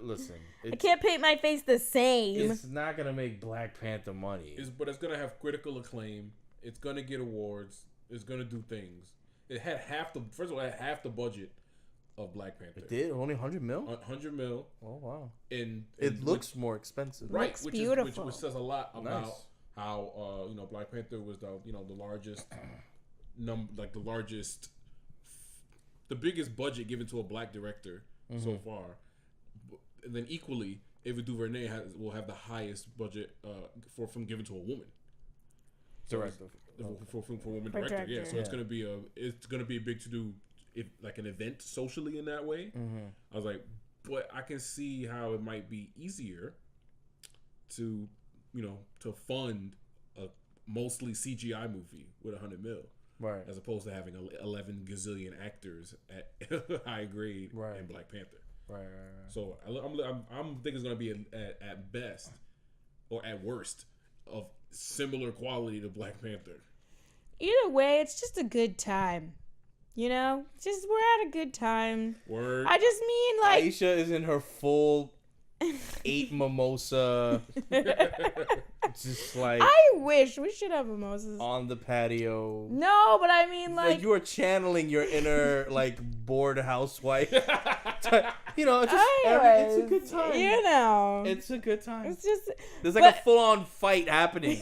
Listen, I can't paint my face the same. It's not gonna make Black Panther money. But it's gonna have critical acclaim. It's gonna get awards. It's gonna do things. It had half the budget of Black Panther. It did only 100 mil. 100 mil. Oh wow! And It looks more expensive. right, Looks which beautiful. which says a lot about Nice. how Black Panther was the largest the biggest budget given to a black director so far. And then equally, Ava DuVernay will have the highest budget from given to a woman. Director. For woman director, yeah. So Yeah. it's gonna be a big to do, if like an event socially in that way. I was like, but I can see how it might be easier to fund a mostly CGI movie with 100 mil. Right. As opposed to having 11 gazillion actors at high grade in Black Panther. Right. So I'm thinking it's gonna be at best or at worst of similar quality to Black Panther. Either way, it's just a good time. You know, just we're at a good time. Word. I just mean like Aisha is in her full 8 mimosa. Just like I wish we should have mimosas on the patio. No, but I mean like you are channeling your inner like bored housewife. You know, it's a good time. You know, it's a good time. It's just there's like a full on fight happening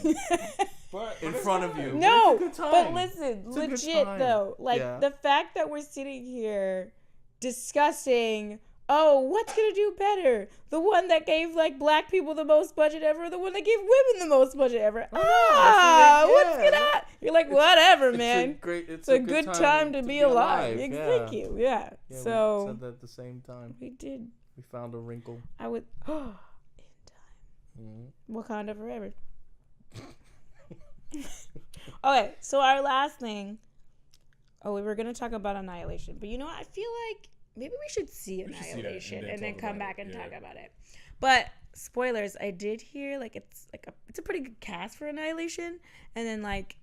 in front of you. No, but, it's a good time. But listen, it's legit though, like the fact that we're sitting here discussing. Oh, what's gonna do better? The one that gave like black people the most budget ever, or the one that gave women the most budget ever? What's gonna? You're like, whatever, man. It's a good time to be alive. Thank you. Yeah. So we said that at the same time. We did. We found a wrinkle. I would. In time. Wakanda forever. Okay, so our last thing. Oh, we were gonna talk about Annihilation, but you know what? I feel like. Maybe we should see Annihilation and then come back and talk about it. But spoilers, I did hear it's a pretty good cast for Annihilation. And then like,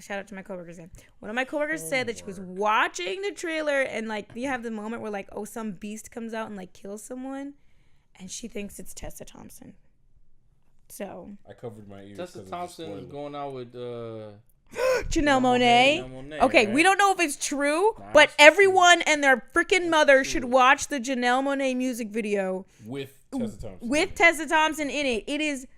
shout out to my coworkers. One of my coworkers said that she was watching the trailer and like you have the moment where like some beast comes out and like kills someone, and she thinks it's Tessa Thompson. So I covered my ears. Tessa Thompson is going out with. Janelle Monáe. Okay, right? We don't know if it's true, but everyone and their freaking mother should watch the Janelle Monáe music video with Tessa Thompson. With Tessa Thompson in it. It is,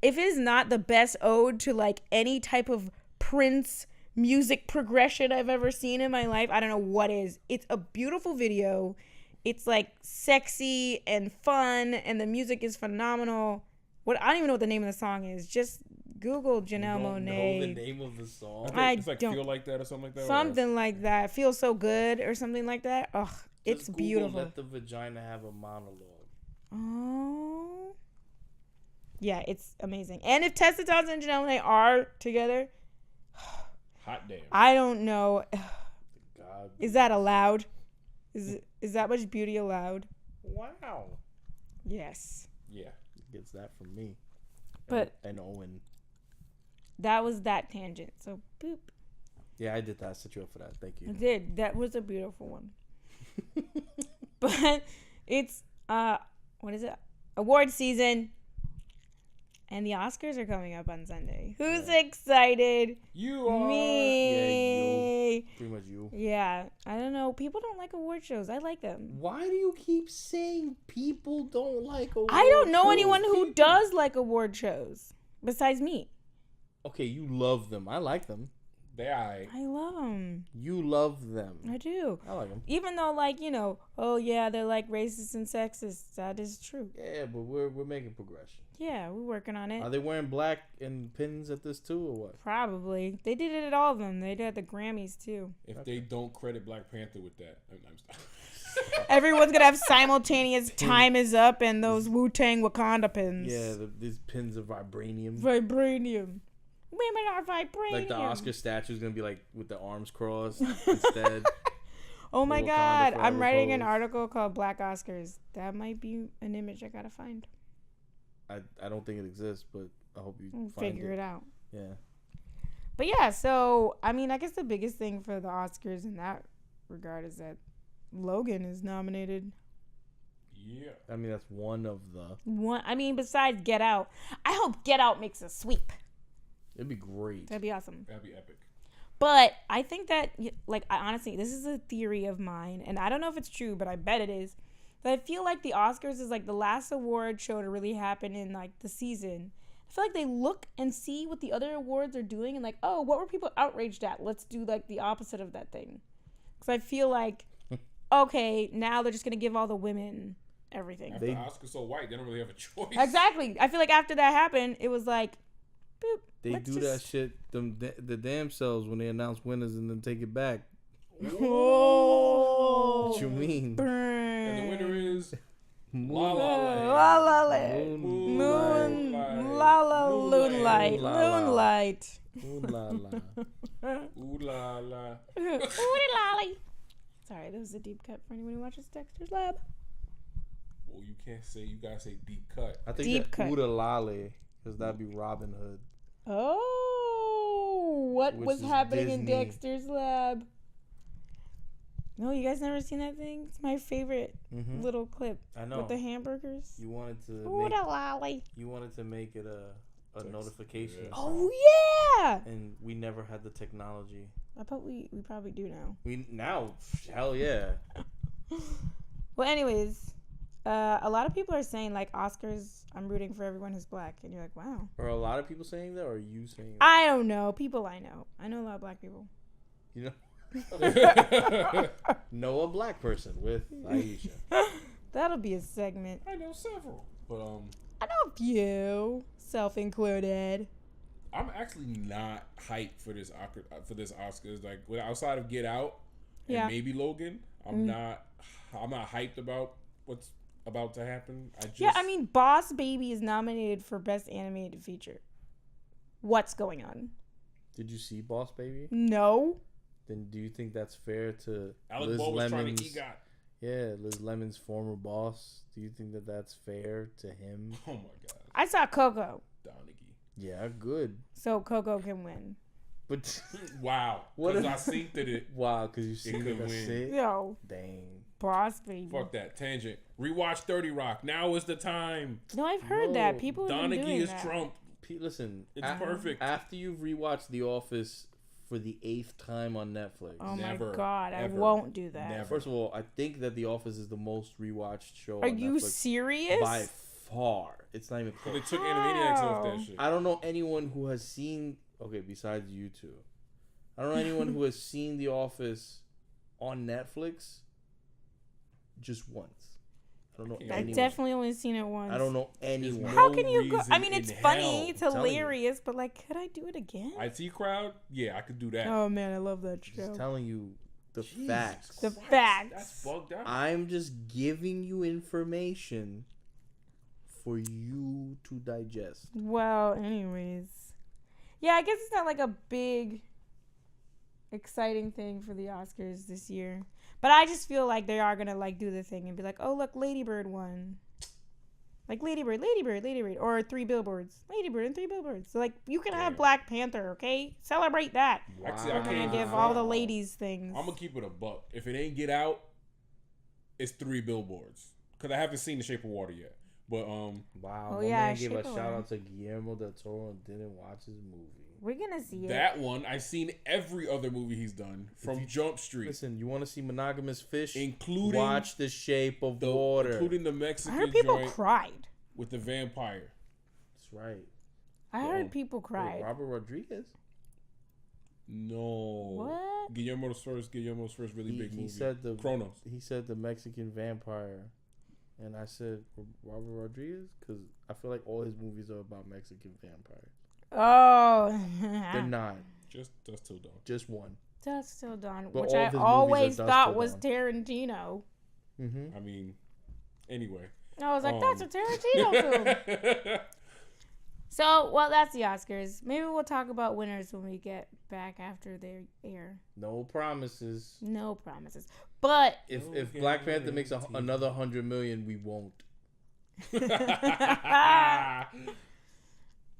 if it is not the best ode to like any type of Prince music progression I've ever seen in my life, I don't know what is. It's a beautiful video. It's like sexy and fun, and the music is phenomenal. I don't even know what the name of the song is. Just Google Janelle Monáe. Know the name of the song? It's like Feel Like That or something like that? Something like that. Feel So Good or something like that. Ugh, it's Google beautiful. Let the Vagina Have a Monologue. Oh. Yeah, it's amazing. And if Tessa Thompson and Janelle Monáe are together. Hot damn. I don't know. God. Is that allowed? Is that much beauty allowed? Wow. Yes. Yeah. Gets that from me. But and Owen. That was that tangent. So boop. Yeah, I did that. I set you up for that. Thank you. I did. That was a beautiful one. But it's what is it? Award season. And the Oscars are coming up on Sunday. Who's excited? You are. Me. Yeah, pretty much you. Yeah. I don't know. People don't like award shows. I like them. Why do you keep saying people don't like award shows? I don't know anyone who does like award shows besides me. Okay, you love them. I like them. I love them. You love them. I do. I like them. Even though, like, oh yeah, they're like racist and sexist. That is true. Yeah, but we're making progression. Yeah, we're working on it. Are they wearing black and pins at this too, or what? Probably. They did it at all of them. They did it at the Grammys too. If they don't credit Black Panther with that, everyone's gonna have simultaneous "Time Is Up" and those Wu-Tang Wakanda pins. Yeah, these pins are vibranium. Vibranium. Women are vibranium. Like the Oscar statue is gonna be like with the arms crossed instead. Oh my God! I'm writing an article called "Black Oscars." That might be an image I gotta find. I don't think it exists, but I hope you figure it out. Yeah. But yeah, so I mean, I guess the biggest thing for the Oscars in that regard is that Logan is nominated. Yeah. I mean, that's one of the one. I mean, besides Get Out, I hope Get Out makes a sweep. It'd be great. That'd be awesome. That'd be epic. But I think that, like, I honestly, this is a theory of mine, and I don't know if it's true, but I bet it is. That I feel like the Oscars is like the last award show to really happen in like the season. I feel like they look and see what the other awards are doing and like, oh, what were people outraged at? Let's do like the opposite of that thing. Because I feel like, okay, now they're just gonna give all the women everything. After the Oscars so white, they don't really have a choice. Exactly. I feel like after that happened, it was like, boop. They do that shit. The damn selves when they announce winners and then take it back. Oh. What you mean? And the winner is La La Land. La La Land. Moonlight. Ooh la la. Ooh lolly. Sorry, that was a deep cut for anyone who watches Dexter's Lab. Well, you can't say. You gotta say deep cut. I think Deep that cut. Uda Lale, because that'd be Robin Hood. Oh, what Which was is happening in Disney. Dexter's Lab? No, you guys never seen that thing? It's my favorite little clip I know. with the hamburgers. You wanted to Ooh make, lolly. you wanted to make it a notification. Yeah. Oh yeah. And we never had the technology. I bet we probably do now. We now, hell yeah. Well, anyways, a lot of people are saying like Oscars. I'm rooting for everyone who's black, and you're like, wow. Are a lot of people saying that, or are you saying that? I don't know. People I know. I know a lot of black people. You know? Know a black person with Aisha. That'll be a segment. I know several, but I know a few, self-included. I'm actually not hyped for this Oscars. Like outside of Get Out and maybe Logan, I'm not hyped about what's about to happen. I mean, Boss Baby is nominated for Best Animated Feature. What's going on? Did you see Boss Baby? No. Then do you think that's fair to Alec Liz Baldwin's trying Lemon's? to EGOT. Yeah, Liz Lemon's former boss. Do you think that that's fair to him? Oh my god, I saw Coco, Donaghy. Yeah, good. so Coco can win. But Wow, What because if- I synced it. wow, because you see could that's win. it. Yo, Dang. Boss Baby. Fuck that tangent. Rewatch 30 Rock. Now is the time. No, I've heard No, that. People have been Donaghy doing is that. Trump. Listen, It's perfect. After you've rewatched The Office for the 8th time on Netflix. Oh Never, my god, I ever, won't do that. never. First of all, I think that The Office is the most rewatched show Are on you Netflix serious? by far. It's not even But they close. took Animaniacs off that shit. I don't know anyone who has seen. Okay, besides you two, I don't know anyone who has seen The Office on Netflix just once. I don't know. I I've anyone. definitely only seen it once. I don't know anyone. There's How no can you go? I reason mean, it's in funny, hell. it's I'm telling you. hilarious, but like, could I do it again? IT crowd? Yeah, I could do that. Oh man, I love that Just show. telling you the Jesus facts. The Christ, facts. That's bugged out. I'm just giving you information for you to digest. Well, anyways, yeah, I guess it's not like a big, exciting thing for the Oscars this year. But I just feel like they are gonna like do the thing and be like, oh look, Lady Bird won. Like Lady Bird, or 3 Billboards, Lady Bird and 3 Billboards. So like you can have Damn. Black Panther, okay? Celebrate that. Actually, I Wow. I'm can't gonna even give front. all the ladies things. I'm gonna keep it a buck. If it ain't Get Out, it's 3 Billboards. Cause I haven't seen The Shape of Water yet. But Wow, Oh, my yeah, man gave a Shape of shout Water. out to Guillermo del Toro and didn't watch his movie. We're gonna see it. that one, I've seen every other movie he's done from Jump Street, Listen, you want to see monogamous fish? including Watch The Shape of the Water. including the I Mexican heard people joint cried. with the vampire. That's right. I Yo. heard people Wait, cried. Robert Rodriguez. No. What? Guillermo's first really big movie. He said the Chronos. He said the Mexican vampire, and I said Robert Rodriguez because I feel like all his movies are about Mexican vampires. Oh, They're not. Just Dust Till Dawn. Just one. Dusk Till Dawn, But which all I of his movies are always Dusk thought Till was Dawn. Tarantino. Mm-hmm. I mean, anyway. I was like, that's a Tarantino film. So, well, that's the Oscars. Maybe we'll talk about winners when we get back after they air. No promises. No promises. But If No Black Panther makes guarantee. another 100 million, we won't.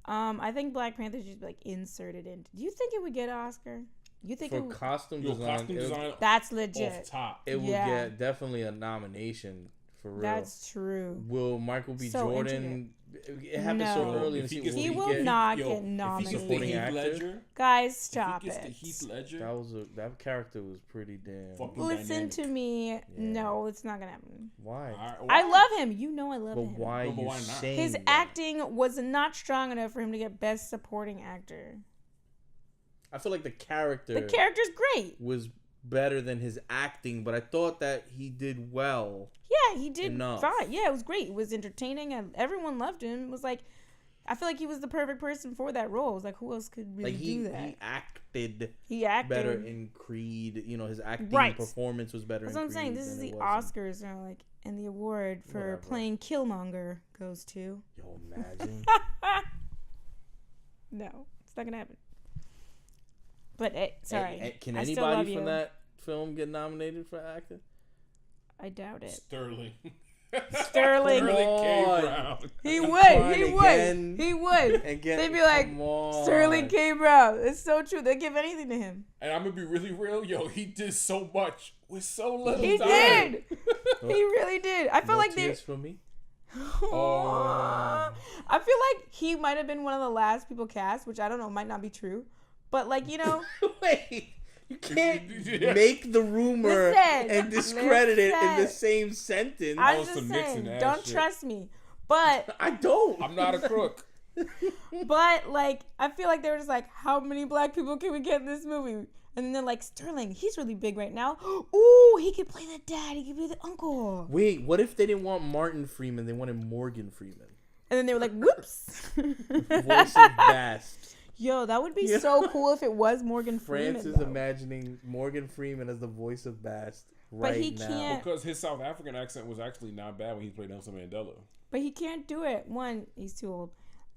I think Black Panther should be like inserted in. Do you think it would get an Oscar? You think For costume Yo, design, costume it, design that's off legit? top. it would Yeah. get definitely a nomination for real. That's true. Will Michael B. So Jordan? It happened so No. early in the If he season. gets He the- will get- not yo, get If he nominated. gets the Supporting Heath actor? Ledger, Guys, if stop he gets the it. Heath Ledger, That character was pretty damn. Fucking Listen dynamic. to me. No, it's not gonna happen. Why? I love him. You know I love But him. why No, but you why not? saying His that? acting was not strong enough for him to get Best Supporting Actor. I feel like the character The character's great. was better than his acting, but I thought that he did well. Yeah, he did Enough. fine. Yeah, it was great. It was entertaining, and everyone loved him. It was like, I feel like he was the perfect person for that role. It was like, who else could really Like do that? he acted He acted better in Creed. You know, his acting Right. performance was better. That's in what I'm saying. Creed This is than the it was in- Oscars, and like, and the award for Whatever. playing Killmonger goes to. Yo, imagine. No, it's not gonna happen. But sorry, Can I still love anybody from you. that film get nominated for acting? I doubt it. Sterling. Sterling. Sterling K. on. Brown. He I'm would. trying He again. would. He would. Again, They'd be like, come on. Sterling K. Brown. It's so true. They'd give anything to him. And I'm gonna be really real, yo. He did so much with so little He time. did. He really did. I feel No like they. tears from me. I feel like he might have been one of the last people cast, which I don't know, might not be true. But like, you know, Wait, you can't Yeah. make the rumor Listen, and discredit it in the listen. same sentence. I'm was just some saying, Nixon ass don't shit. trust me. But I don't. I'm not a crook. like, I feel like they were just like, how many black people can we get in this movie? And then they're like, Sterling, he's really big right now. Ooh, he could play the dad. He could be the uncle. Wait, what if they didn't want Martin Freeman? They wanted Morgan Freeman. And then they were like, whoops. Voice of Bast. Yo, that would be Yeah. so cool if it was Morgan Freeman. France is though. imagining Morgan Freeman as the voice of Bast right he now. can't. Because his South African accent was actually not bad when he played Nelson Mandela. But he can't do it. One, he's too old.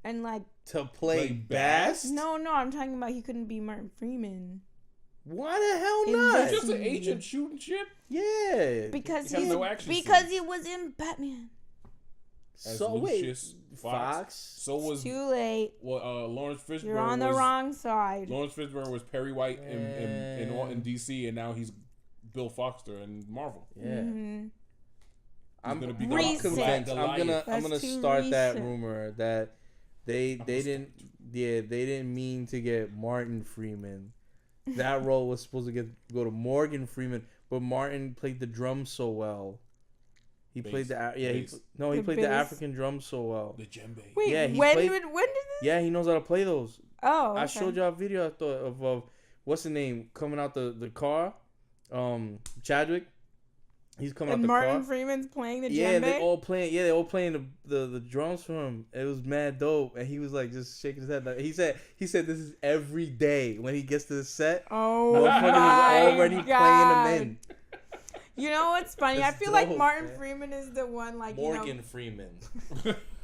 And like, To play Play Bast? no, I'm talking about he couldn't be Martin Freeman. Why the hell In not? He's just an agent shooting shit. Yeah. Because He has he's no action because scenes. he was in Batman. As So wait, Lucius Fox. So was Too late. Lawrence Fishburne. You're on the was, wrong side. Lawrence Fishburne was Perry White in DC, and now he's Bill Foster in Marvel. Yeah. Mhm. I'm gonna be Recent. convinced. I'm Goliath. gonna That's too start that recent. rumor that they didn't mean to get Martin Freeman. That role was supposed to go to Morgan Freeman, but Martin played the drums so well. He Bass. played the Bass. he The played the bass. African drums so well. The djembe. Wait, Yeah, he when played- did this? Yeah, he knows how to play those. Oh, okay. I showed y'all a video I thought of what's the name coming out the car, Chadwick. He's coming And out the Martin car. Freeman's playing the Yeah, djembe. they all playing. Yeah, they all playing the drums for him. It was mad dope, and he was like just shaking his head. Like, he said this is every day when he gets to the set. Oh Motherfucker my is already God. playing them in. You know what's funny? I It's feel like dope, Martin man. Freeman is the one, like, Morgan Freeman.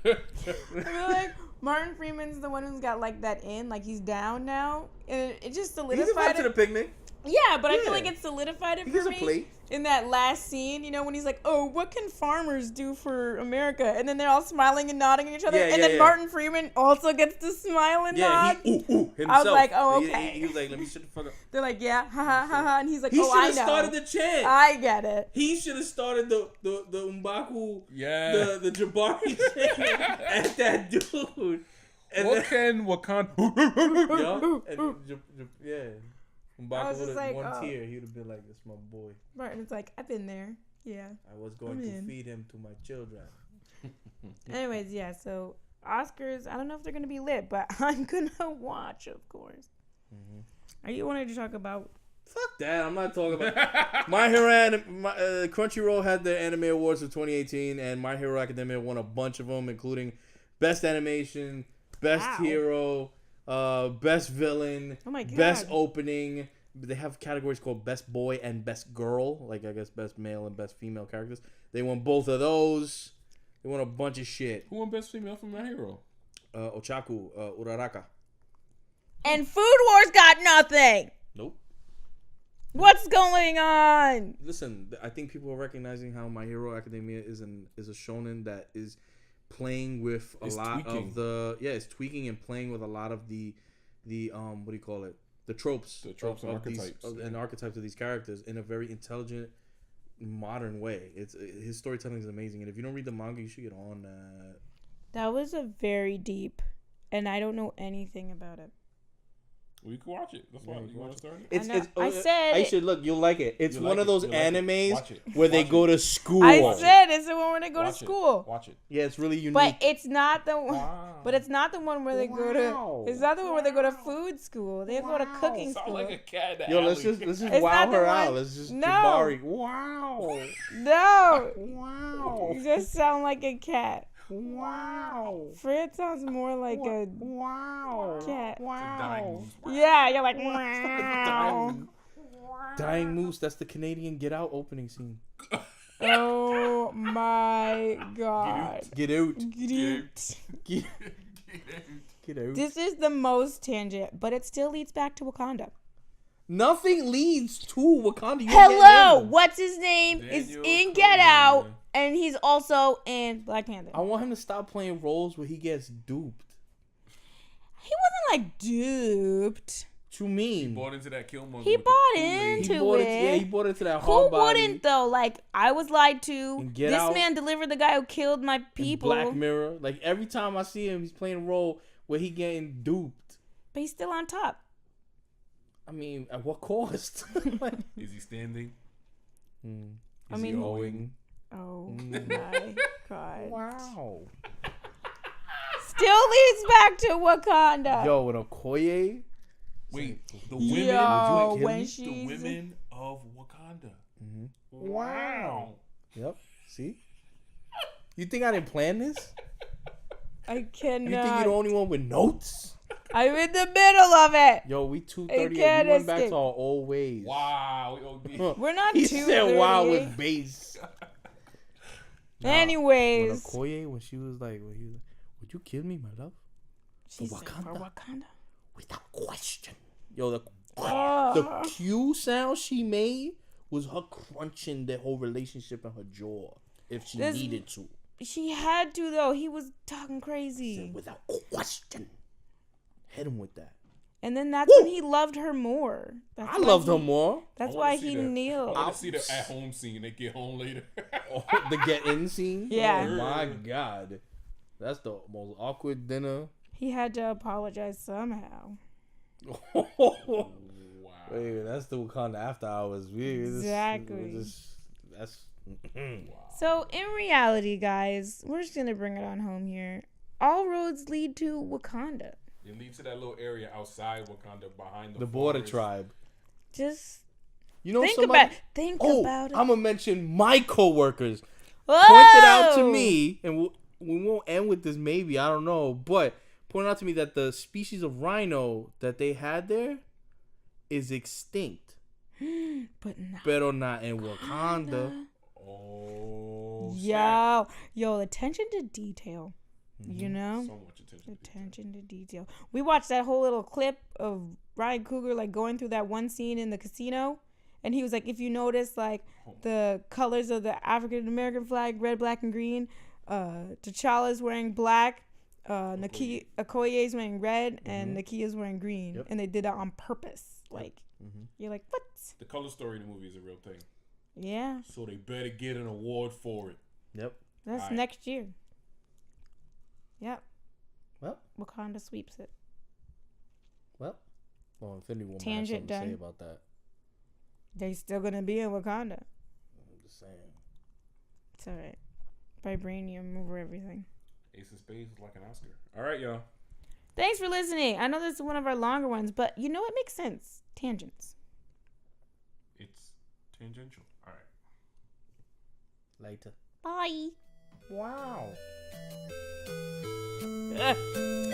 I feel like Martin Freeman's the one who's got like that in, like he's down now, and it just He's solidified invited to the it. picnic. Yeah, but I Yeah. feel like it solidified it He for gets a me plate. in that last scene. You know, when he's like, "Oh, what can farmers do for America?" And then they're all smiling and nodding at each other, Yeah, and yeah, then yeah. Martin Freeman also gets to smile and Yeah, nod. he himself. I was like, oh, He- okay. He was like, let me shut the fuck up. They're like, "Yeah, ha ha ha ha," and he's like, He "Oh, should I have know, started the chant. I get it." He should have started the M'Baku, Yeah. the Jabari chant at that dude. And What can Wakanda? yeah, and yeah. I M'Baku was would just have like, one oh. tear. He would have been like, "That's my boy. Martin's like, "I've been there." Yeah. I was going I'm to in. feed him to my children." Anyways, yeah. So Oscars, I don't know if they're gonna be lit, but I'm gonna watch, of course. Are you wanted to talk about? Fuck that. I'm not talking about My Hero. Crunchyroll had their anime awards of 2018, and My Hero Academia won a bunch of them, including Best Animation, Best Wow. Hero, Best Villain, Oh my God. Best Opening. They have categories called Best Boy and Best Girl, like I guess Best Male and Best Female characters. They won both of those. They won a bunch of shit. Who won Best Female from My Hero? Ochaku, Uraraka. And Food Wars got nothing. Nope. What's going on? Listen, I think people are recognizing how My Hero Academia is a shonen that is playing with a It's lot tweaking. of the it's tweaking and playing with a lot of the what do you call it, the tropes The tropes and archetypes. and archetypes of these characters in a very intelligent, modern way. His storytelling is amazing, and if you don't read the manga, you should get on that. That was a very deep, and I don't know anything about it. Well, you can watch it. That's why Yeah, you you can want watch to start it. It's I said I should look. You'll like it. It's You'll one like of those it. You'll like it. animes Watch it. where they Watch go it. to school. I said it's the one where they go to Watch it. school, Watch it. Yeah, it's really unique. but it's not the one. Wow. But it's not the one where they go Wow. to. It's not the one where they go to food school. They go to cooking Sound school. like a cat. in the Yo, alley. let's just It's wow not the her one- out. Let's just No. Jabari. Wow. No, Wow. you just sound like a cat. Wow. Fred sounds more like a Wow. cat. Wow. Yeah, you're like wow. Dying Moose. That's the Canadian Get Out opening scene. Oh my God. Get out. Get Get out. This is the most tangent, but it still leads back to Wakanda. Nothing leads to Wakanda. You Hello, get in. what's his name? Is Daniel in Get Craig. Out, and he's also in Black Panther. I want him to stop playing roles where he gets duped. He wasn't like duped. What you mean? Bought into that Killmonger. He with the bought Kool-Aid. into bought it. Yeah, he bought into that Who hard body. wouldn't though? Like I was lied to. And Get This Out. man delivered the guy who killed my And people. Black Mirror. Like every time I see him, he's playing a role where he getting duped. But he's still on top. I mean, at what cost? Is he standing? I Is he mean, owing? Oh my god. Wow. Still leads back to Wakanda. Yo, with Okoye. Wait, the women. Yo, would you when the she's women of Wakanda. Mm-hmm. Wow. Yep. See? You think I didn't plan this? I cannot. You think you're the only one with notes? I'm in the middle of it. Yo, we I 2:30. We can't went back escape. to our old ways. Wow. We're not He too said wow dirty. with bass. Anyways, When Okoye, when she was like, would you kill me, my love? she said for Wakanda. Wakanda. Without question. Yo, the Oh. Q sound she made was her crunching the whole relationship in her jaw if she This- needed to. She had to though. He was talking crazy, Without question. Hit him with that. and then that's Woo! when he loved her more. That's I why loved he- her more. That's I why wanna see he that. kneeled. I want to see the at-home scene. They get home later. The get in scene. Yeah. Oh my god. That's the most awkward dinner. He had to apologize somehow. Wow. Wait, that's the Wakanda after hours. Exactly. That's So in reality, guys, we're just gonna bring it on home here. All roads lead to Wakanda. It leads to that little area outside Wakanda behind the border forest. tribe. Just You know think somebody? about think Oh, about it. I'm gonna mention my coworkers. Whoa! Pointed out to me, and we won't end with this. Maybe I don't know, but pointed out to me that the species of rhino that they had there is extinct, but not pero not in Wakanda. Oh. snap. Yo, attention to detail. You know, So much attention. attention to detail. We watched that whole little clip of Ryan Coogler like going through that one scene in the casino, and he was like, if you notice like the colors of the African American flag, red, black, and green, T'Challa's wearing black, Okoye's wearing red, and Nakia's wearing green, Yep. and they did that on purpose. Like, you're like, what? The color story in the movie is a real thing. Yeah, So they better get an award for it. Yep. that's Alright. next year. Yep. Well, Wakanda sweeps it. well, Infinity War might have Tangent something to say done. about that. They still gonna be in Wakanda. I'm just saying. It's alright. Vibranium over everything. Ace of Spades is like an Oscar. All right, y'all. Thanks for listening. I know this is one of our longer ones, but you know it makes sense. Tangents. It's tangential. All right. Later. Bye. Wow. Ugh.